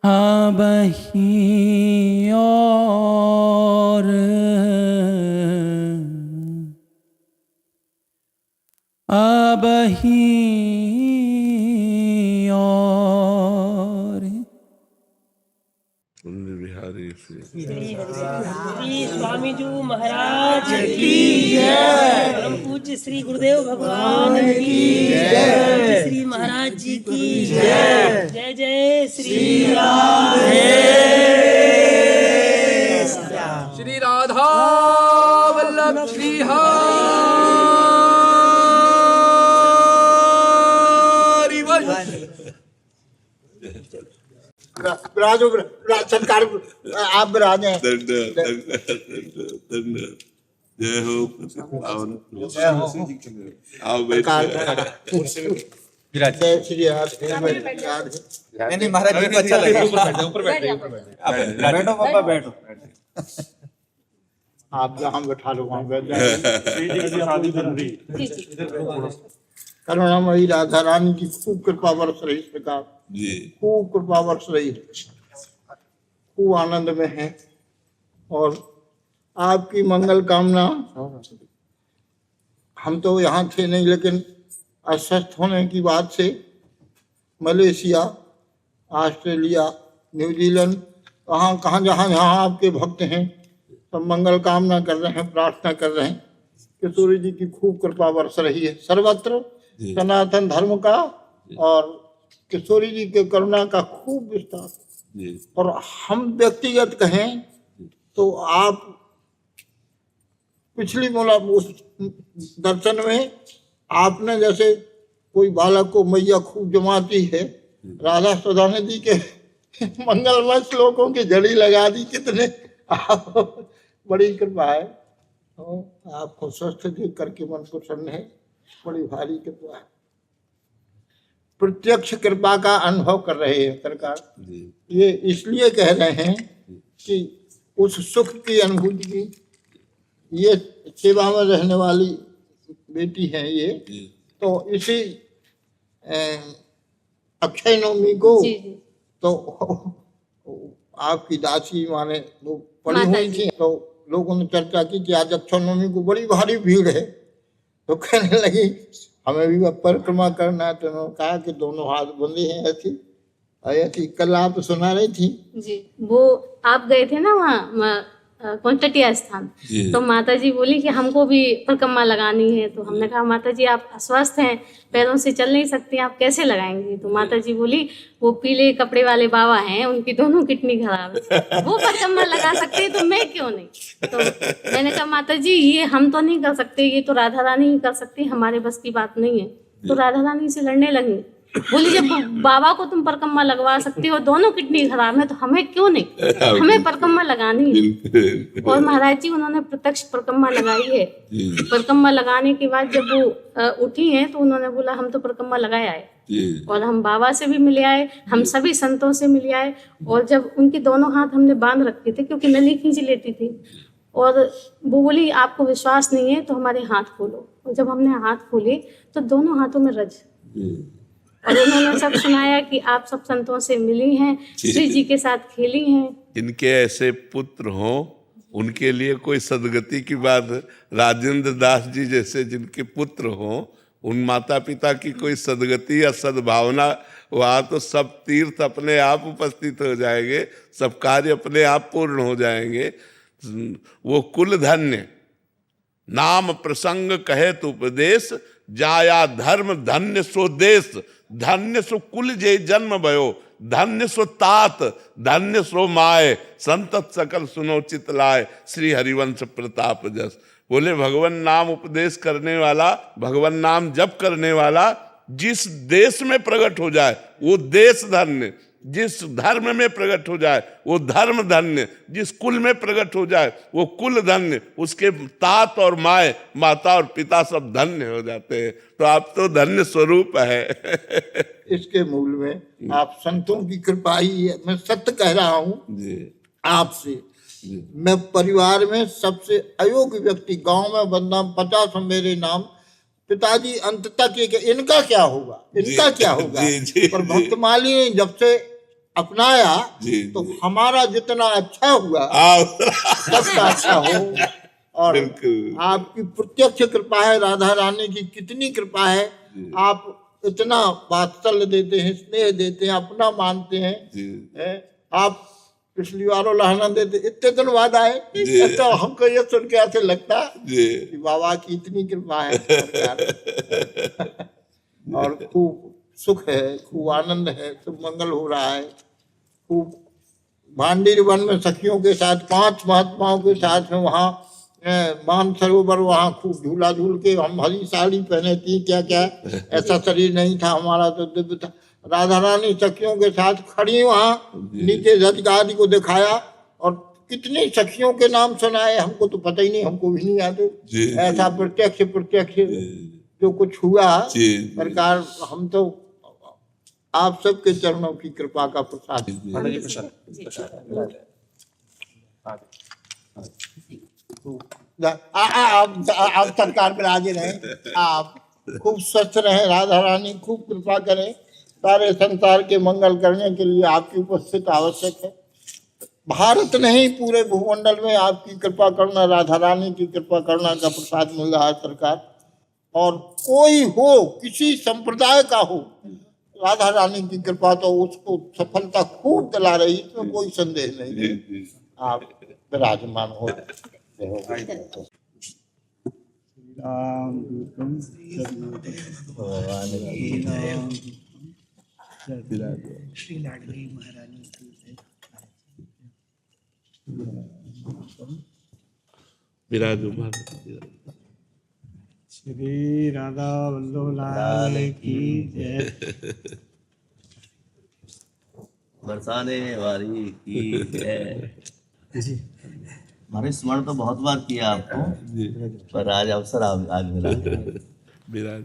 अबहीं और अबहीं और बिहारी से श्री स्वामी जी महाराज की जय, परम पूज्य श्री गुरुदेव भगवान की जय, श्री महाराज जी की जय, जय जय श्री राम, श्री राधा वल्लभ श्री राजो सरकार आप विराज हैं। जय हो आओ बैठो। जय श्री नहीं महाराज मेरे को अच्छा लगा। ऊपर बैठ जाइए, बैठो पापा बैठो। आप जहाँ बैठा लो वहाँ बैठ जाए। करुणामयी राधा रानी की खूब कृपा बरस रही सरकार जी, खूब कृपा बरस रही है, खूब आनंद में है और आपकी मंगल कामना हम तो यहाँ थे नहीं, लेकिन अस्वस्थ होने की बात से मलेशिया, ऑस्ट्रेलिया, न्यूजीलैंड, कहाँ जहाँ आपके भक्त हैं सब मंगल कामना कर रहे हैं, प्रार्थना कर रहे हैं कि सूर्य जी की खूब कृपा बरस रही है सर्वत्र सनातन धर्म का, और किशोरी जी के करुणा का खूब विस्तार। और हम व्यक्तिगत कहें तो आप पिछली उस दर्शन में आपने जैसे कोई बालक को मैया खूब जमाती है, राधा सुधाने जी के मंगलमय श्लोकों की जड़ी लगा दी, कितने बड़ी कृपा है। आपको स्वस्थ देख करके मन प्रसन्न है, बड़ी भारी कृपा है। प्रत्यक्ष कृपा का अनुभव कर रहे हैं सरकार। ये इसलिए कह रहे हैं कि उस सुख की अनुभूति की, ये सेवा में रहने वाली बेटी है ये, तो इसी अक्षय नवमी को तो आपकी दासी माने वो पड़ी हुई थी, तो लोगों ने चर्चा की कि आज अक्षय नवमी को बड़ी भारी भीड़ है, तो कहने लगी हमें भी परिक्रमा करना है। तो उन्होंने कहा कि दोनों हाथ बंधे हैं ऐसी कल आप सुना रही थी जी। वो आप गए थे ना वहाँ कौंटटिया स्थान, तो माता जी बोली कि हमको भी परिक्रमा लगानी है। तो हमने कहा माता जी आप अस्वस्थ हैं, पैरों से चल नहीं सकती, आप कैसे लगाएंगी? तो माता जी बोली वो पीले कपड़े वाले बाबा हैं, उनकी दोनों किडनी खराब है, वो परिक्रमा लगा सकते हैं तो मैं क्यों नहीं? तो मैंने कहा माता जी ये हम तो नहीं कर सकते, ये तो राधा रानी ही कर सकती, हमारे बस की बात नहीं है। तो राधा रानी से लड़ने लगी, बोली जब बाबा को तुम परिक्रमा लगवा सकती हो, दोनों किडनी खराब है, तो हमें क्यों नहीं? हमें परिक्रमा लगानी है। और महाराज जी उन्होंने प्रत्यक्ष परिक्रमा लगाई है। परिक्रमा लगाने के बाद जब वो उठी हैं तो उन्होंने बोला हम तो परिक्रमा लगाए आए, और हम बाबा से भी मिले आए, हम सभी संतों से मिले आए। और जब उनके दोनों हाथ हमने बांध रखे थे, क्योंकि नली खींच लेती थी, और वो बोली आपको विश्वास नहीं है तो हमारे हाथ खोलो। और जब हमने हाथ खोले तो दोनों हाथों में रज, और उन्होंने सब सुनाया कि आप सब संतों से मिली हैं, श्री जी के साथ खेली हैं। इनके ऐसे पुत्र हों, उनके लिए कोई सदगति की बात। राजेंद्र दास जी जैसे जिनके पुत्र हों, उन माता पिता की कोई सदगति या सद्भावना, वहाँ तो सब तीर्थ अपने आप उपस्थित हो जाएंगे, सब कार्य अपने आप पूर्ण हो जाएंगे। वो कुल धन्य, नाम प्रसंग कहे तो उपदेश, जाया धर्म धन्य सो देश, धन्य सो कुल जे जन्म भयो, धन्य सो तात, धन्य सो माय, संतत सकल सुनो चित लाए, श्री हरिवंश प्रताप जस। बोले भगवान नाम उपदेश करने वाला, भगवान नाम जप करने वाला जिस देश में प्रकट हो जाए वो देश धन्य, जिस धर्म में प्रकट हो जाए वो धर्म धन्य, जिस कुल में प्रकट हो जाए वो कुल धन्य, उसके तात और माए, माता और पिता सब धन्य हो जाते हैं। तो आप तो धन्य स्वरूप है। इसके मूल में आप संतों की कृपा ही है। मैं सत्य कह रहा हूँ आपसे, मैं परिवार में सबसे अयोग्य व्यक्ति, गांव में बदनाम 50 मेरे नाम, पिताजी अंत तक ये इनका क्या होगा, इनका क्या होगा। पर भक्तमाली ने जब से अपनाया तो हमारा जितना अच्छा हुआ सबका अच्छा हो। और आपकी प्रत्यक्ष कृपा है, राधा रानी की कितनी कृपा है, आप इतना वात्सल्य देते हैं, स्नेह देते हैं, अपना मानते हैं। आप पिछली बार लहना देते, इतने दिन बाद आए, तो हमको ये सुन के ऐसे लगता कि बाबा की इतनी कृपा है। और खूब सुख है, खूब आनंद है, सब मंगल हो रहा है। खूब भांडीर वन में सखियों के साथ 5 महात्माओं के साथ में वहाँ मान सरोवर, वहाँ खूब झूला झूल के, हम हरी साड़ी पहने थी, क्या क्या ऐसा शरीर नहीं था हमारा, तो दिव्य था। राधा रानी सखियों के साथ खड़ी वहाँ, नीचे रजगादी को दिखाया, और कितनी सखियों के नाम सुनाए, हमको तो पता ही नहीं, हमको भी नहीं आते। ऐसा प्रत्यक्ष जो कुछ हुआ सरकार, हम तो आप सबके चरणों की कृपा का प्रसाद। आप सरकार पर हाजिर हैं, आप खूब स्वस्थ रहें, राधा रानी खूब कृपा करें, सारे संसार के मंगल करने के लिए आपकी उपस्थित आवश्यक है। भारत नहीं पूरे भूमंडल में आपकी कृपा करना, राधा रानी की कृपा करना का प्रसाद मिल रहा है सरकार। और कोई हो, किसी संप्रदाय का हो, राधा रानी की कृपा तो उसको सफलता खूब दिला रही, इसमें कोई संदेह नहीं। आप विराजमान हो। श्री लाडली महारानी विराजमान। श्री राधा वल्लभ लाल की जय। बरसाने वाली की जय। हमारे स्मरण तो बहुत बार किया आपको, पर आज अवसर आज मिला। विराज।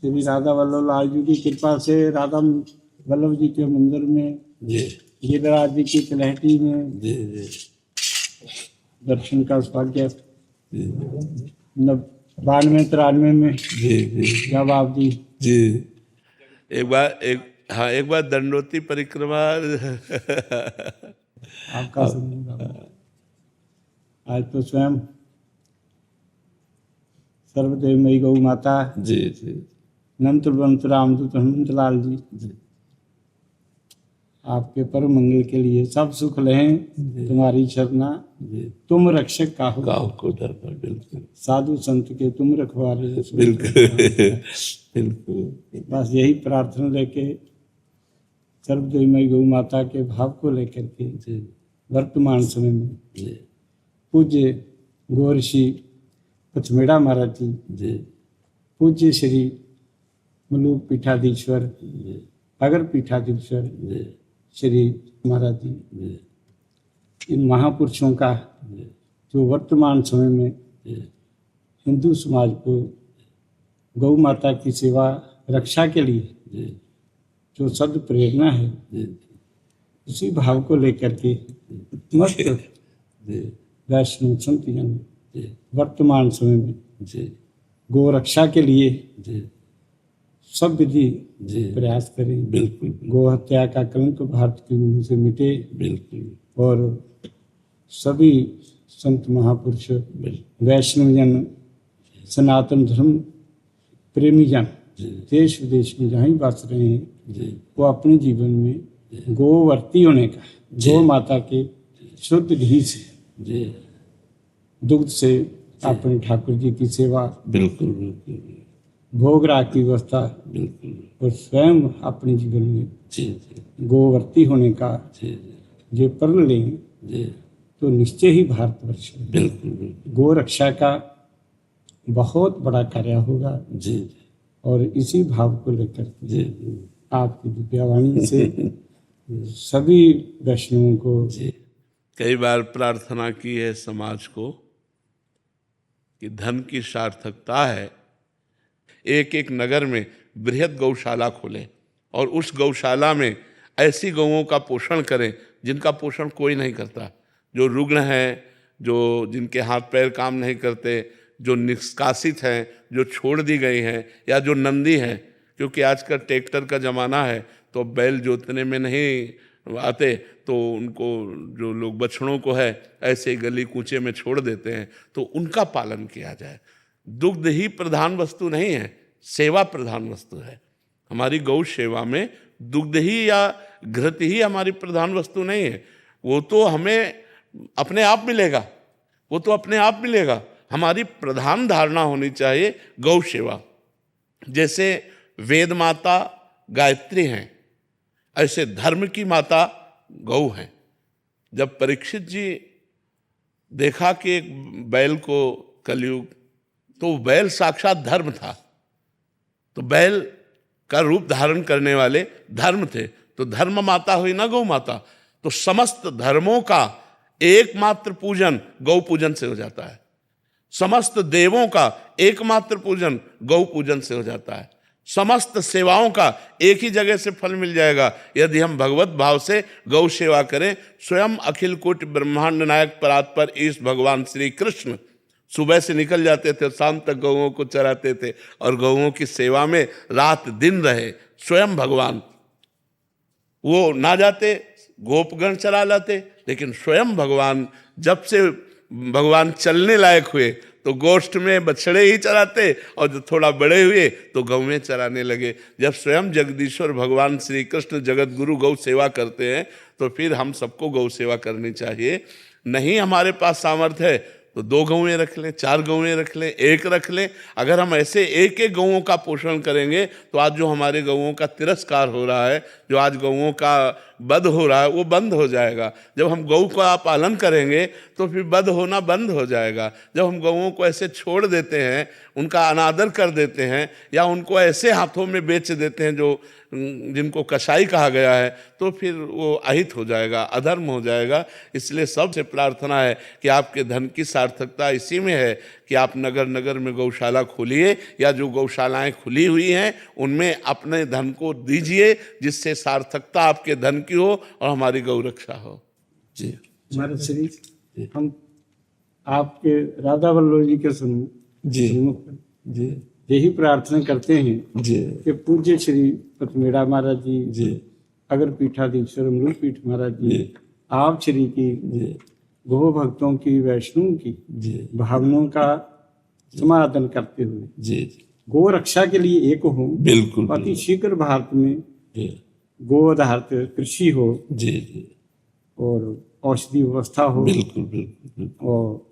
श्री राधा वल्लभ लाल जी की कृपा से राधा वल्लभ जी के मंदिर में, गिरिराज जी की तलहटी में दर्शन का सौभाग्य 92-93 में जब आप जी एक बार दंडोती परिक्रमा आपका आज तो स्वयं सर्वदेवमयी गौ माता नंत बंत रामदूत हनुमंत लाल जी आपके परम मंगल के लिए सब सुख लें, तुम्हारी शरणा तुम रक्षक काहू को डर पर। बिल्कुल। साधु संत के तुम रखवारे। बिल्कुल। बस यही प्रार्थना लेके सर्वदेवमयी गौ माता के भाव को लेकर के वर्तमान समय में पूज्य गोऋषि पथमेड़ा महाराज जी, पूज्य श्री मलूक पीठाधीश्वर अगर पीठाधीश्वर श्री महाराज जी, इन महापुरुषों का जो वर्तमान समय में हिंदू समाज को गौ माता की सेवा रक्षा के लिए जो सद प्रेरणा है, उसी भाव को लेकर के मस्त वैष्णव संत जन वर्तमान समय में गौ रक्षा के लिए सब विधि प्रयास करें। बिल्कुल। गौ हत्या का कलंक भारत की भूमि से मिटे। बिल्कुल। और सभी संत महापुरुष, वैष्णव जन, सनातन धर्म प्रेमी जन देश विदेश में जहाँ ही बस रहे हैं, वो अपने जीवन में गोवर्ती होने का, गौ माता के शुद्ध घी से, दुग्ध से अपने ठाकुर जी की सेवा, बिल्कुल भोग राग की व्यवस्था, और स्वयं अपने जीवन में गोवर्ती होने का जो प्रण लें, तो निश्चय ही भारतवर्ष में गो रक्षा का बहुत बड़ा कार्य होगा। और इसी भाव को लेकर आपकी दिव्यवाणी से सभी वैष्णवों को कई बार प्रार्थना की है समाज को कि धन की सार्थकता है, एक एक नगर में बृहद गौशाला खोलें और उस गौशाला में ऐसी गौओं का पोषण करें जिनका पोषण कोई नहीं करता, जो रुग्ण हैं, जो जिनके हाथ पैर काम नहीं करते, जो निष्कासित हैं, जो छोड़ दी गई हैं, या जो नंदी हैं, क्योंकि आजकल ट्रैक्टर का ज़माना है तो बैल जोतने में नहीं आते, तो उनको जो लोग बछड़ों को है ऐसे गली कूचे में छोड़ देते हैं, तो उनका पालन किया जाए। दुग्ध ही प्रधान वस्तु नहीं है, सेवा प्रधान वस्तु है। हमारी गौ सेवा में दुग्ध ही या घृत ही हमारी प्रधान वस्तु नहीं है, वो तो हमें अपने आप मिलेगा, वो तो अपने आप मिलेगा। हमारी प्रधान धारणा होनी चाहिए गौ सेवा। जैसे वेद माता गायत्री हैं, ऐसे धर्म की माता गौ हैं। जब परीक्षित जी देखा कि एक बैल को कलयुग, तो बैल साक्षात धर्म था, तो बैल का रूप धारण करने वाले धर्म थे, तो धर्म माता हुई ना गौ माता। तो समस्त धर्मों का एकमात्र पूजन गौ पूजन से हो जाता है, समस्त देवों का एकमात्र पूजन गौ पूजन से हो जाता है, समस्त सेवाओं का एक ही जगह से फल मिल जाएगा यदि हम भगवत भाव से गौ सेवा करें। स्वयं अखिल कोटि ब्रह्मांड नायक परात्पर ईश भगवान श्री कृष्ण सुबह से निकल जाते थे, शाम तक गौओं को चराते थे और गौओं की सेवा में रात दिन रहे। स्वयं भगवान वो ना जाते, गोपगण चला लाते, लेकिन स्वयं भगवान जब से भगवान चलने लायक हुए तो गोष्ठ में बछड़े ही चराते, और जब थोड़ा बड़े हुए तो गौवें चराने लगे। जब स्वयं जगदीश्वर भगवान श्री कृष्ण जगत गुरु गौ सेवा करते हैं तो फिर हम सबको गौ सेवा करनी चाहिए। नहीं हमारे पास सामर्थ्य है तो 2 गौवें रख लें, 4 गौवें रख लें, 1 रख लें। अगर हम ऐसे एक एक गौओं का पोषण करेंगे तो आज जो हमारे गौओं का तिरस्कार हो रहा है, जो आज गौओं का वध हो रहा है, वो बंद हो जाएगा। जब हम गौ का पालन करेंगे तो फिर वध होना बंद हो जाएगा। जब हम गौओं को ऐसे छोड़ देते हैं, उनका अनादर कर देते हैं, या उनको ऐसे हाथों में बेच देते हैं जो जिनको कसाई कहा गया है, तो फिर वो अहित हो जाएगा, अधर्म हो जाएगा। इसलिए सबसे प्रार्थना है कि आपके धन की सार्थकता इसी में है कि आप नगर नगर में गौशाला खोलिए, या जो गौशालाएं खुली हुई हैं उनमें अपने धन को दीजिए, जिससे सार्थकता आपके धन की हो और हमारी गौ रक्षा हो। जी महाराज श्री, हम आपके राधा वल्लभ जी के सम्मुख जी यही प्रार्थना करते हैं जी कि पूज्य श्री पथमेड़ा महाराज जी, अगर पीठाधीश्वर अमरूद पीठ महाराज जी, आप श्री की गो भक्तों की, वैष्णव की भावनाओं का समाधान करते हुए गो रक्षा के लिए एक हो। बिल्कुल अति शीघ्र भारत में गो आधारित कृषि हो और औषधि व्यवस्था हो, बिल्कुल और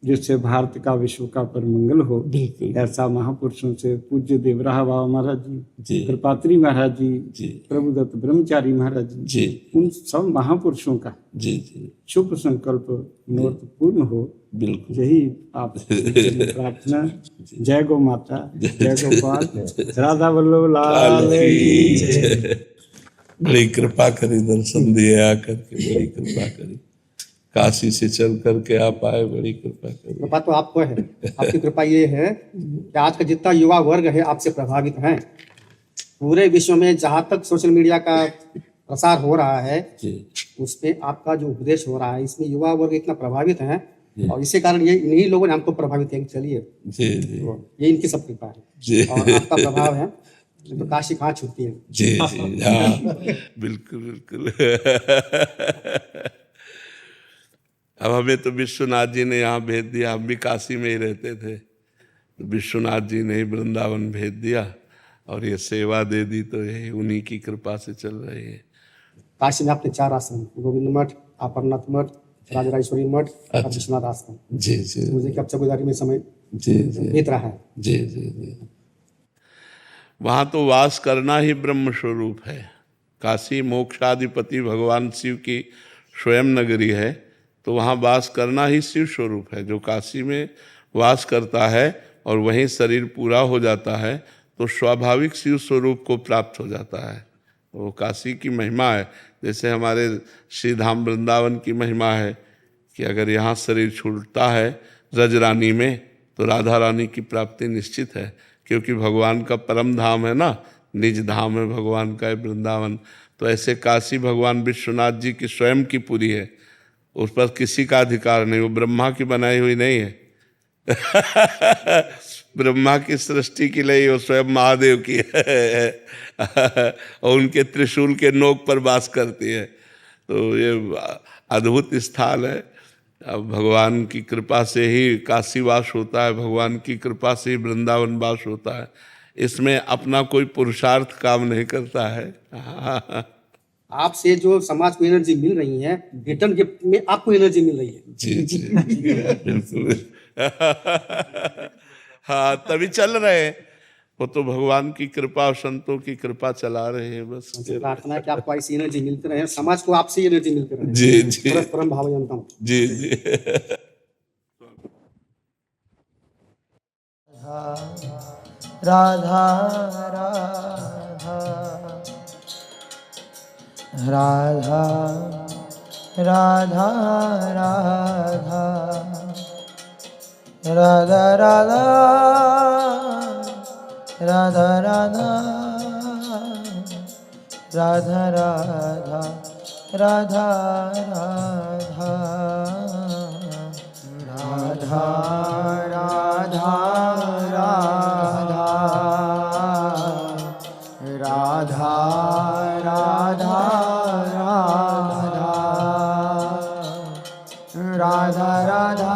जिससे भारत का, विश्व का परमंगल हो। ऐसा महापुरुषों से पूज्य देवराहा बाबा महाराज जी, कृपात्री महाराज जी, प्रभुदत्त ब्रह्मचारी महाराज जी, उन सब महापुरुषों का शुभ संकल्प मनोरथ पूर्ण हो। बिल्कुल यही आप प्रार्थना। जय गौ माता, जय गोपाल, राधा वल्लभ लाल की जय। बड़ी कृपा करी, दर्शन दिए आकर के, बड़ी कृपा करी। काशी से चल करके आप आए, बड़ी कृपा करी। कृपा तो आपको है, आपकी कृपा ये है कि आज का जितना युवा वर्ग है आपसे प्रभावित है। पूरे विश्व में जहाँ तक सोशल मीडिया का प्रसार हो रहा है उसमें आपका जो उपदेश हो रहा है, इसमें युवा वर्ग इतना प्रभावित है, और इसी कारण ये इन्हीं लोगों ने हमको प्रभावित किया। चलिए ये इनकी सब कृपा है और आपका प्रभाव है, तो काशी कहाँ छूटती है। जी हाँ, बिल्कुल बिल्कुल। अब हमें तो विश्वनाथ जी ने यहाँ भेज दिया, हम भी काशी में ही रहते थे, तो विश्वनाथ जी ने ही वृंदावन भेज दिया और ये सेवा दे दी, तो यही उन्हीं की कृपा से चल रही है। काशी में आपने 4 आश्रम, गोविंद मठ, अमरनाथ मठ, राजराजेश्वरी मठ और विश्वनाथ आश्रम। जी जी, मुझे कब चौकीदारी में समय बीत रहा है। जी जी जी। वहाँ तो वास करना ही ब्रह्म स्वरूप है। काशी मोक्षाधिपति भगवान शिव की स्वयं नगरी है, तो वहाँ वास करना ही शिव स्वरूप है। जो काशी में वास करता है और वहीं शरीर पूरा हो जाता है तो स्वाभाविक शिव स्वरूप को प्राप्त हो जाता है। वो काशी की महिमा है। जैसे हमारे श्री धाम वृंदावन की महिमा है कि अगर यहाँ शरीर छूटता है रजरानी में तो राधा रानी की प्राप्ति निश्चित है, क्योंकि भगवान का परम धाम है ना, निज धाम है भगवान का वृंदावन। तो ऐसे काशी भगवान विश्वनाथ जी की स्वयं की पुरी है, उस पर किसी का अधिकार नहीं, वो ब्रह्मा की बनाई हुई नहीं है। ब्रह्मा की सृष्टि की नहीं, वो स्वयं महादेव की है और उनके त्रिशूल के नोक पर वास करती है। तो ये अद्भुत स्थान है। अब भगवान की कृपा से ही काशी वास होता है, भगवान की कृपा से ही वृंदावन वास होता है। इसमें अपना कोई पुरुषार्थ काम नहीं करता है। आपसे जो समाज को एनर्जी मिल रही है, रिटर्न गिफ्ट में आपको एनर्जी मिल रही है। जी जी बिल्कुल। हाँ, तभी चल रहे हैं। वो तो भगवान की कृपा और संतों की कृपा चला रहे हैं बस। प्रार्थना है कि आपको ऐसी एनर्जी मिलती रहे, समाज को आपसे एनर्जी मिलती रहे। जी जी, परम भाव जानता हूँ। जी जी। राधा राधा राधा राधा राधा राधा राधा राधा राधा राधा राधा राधा राधा राधा राधा राधा राधा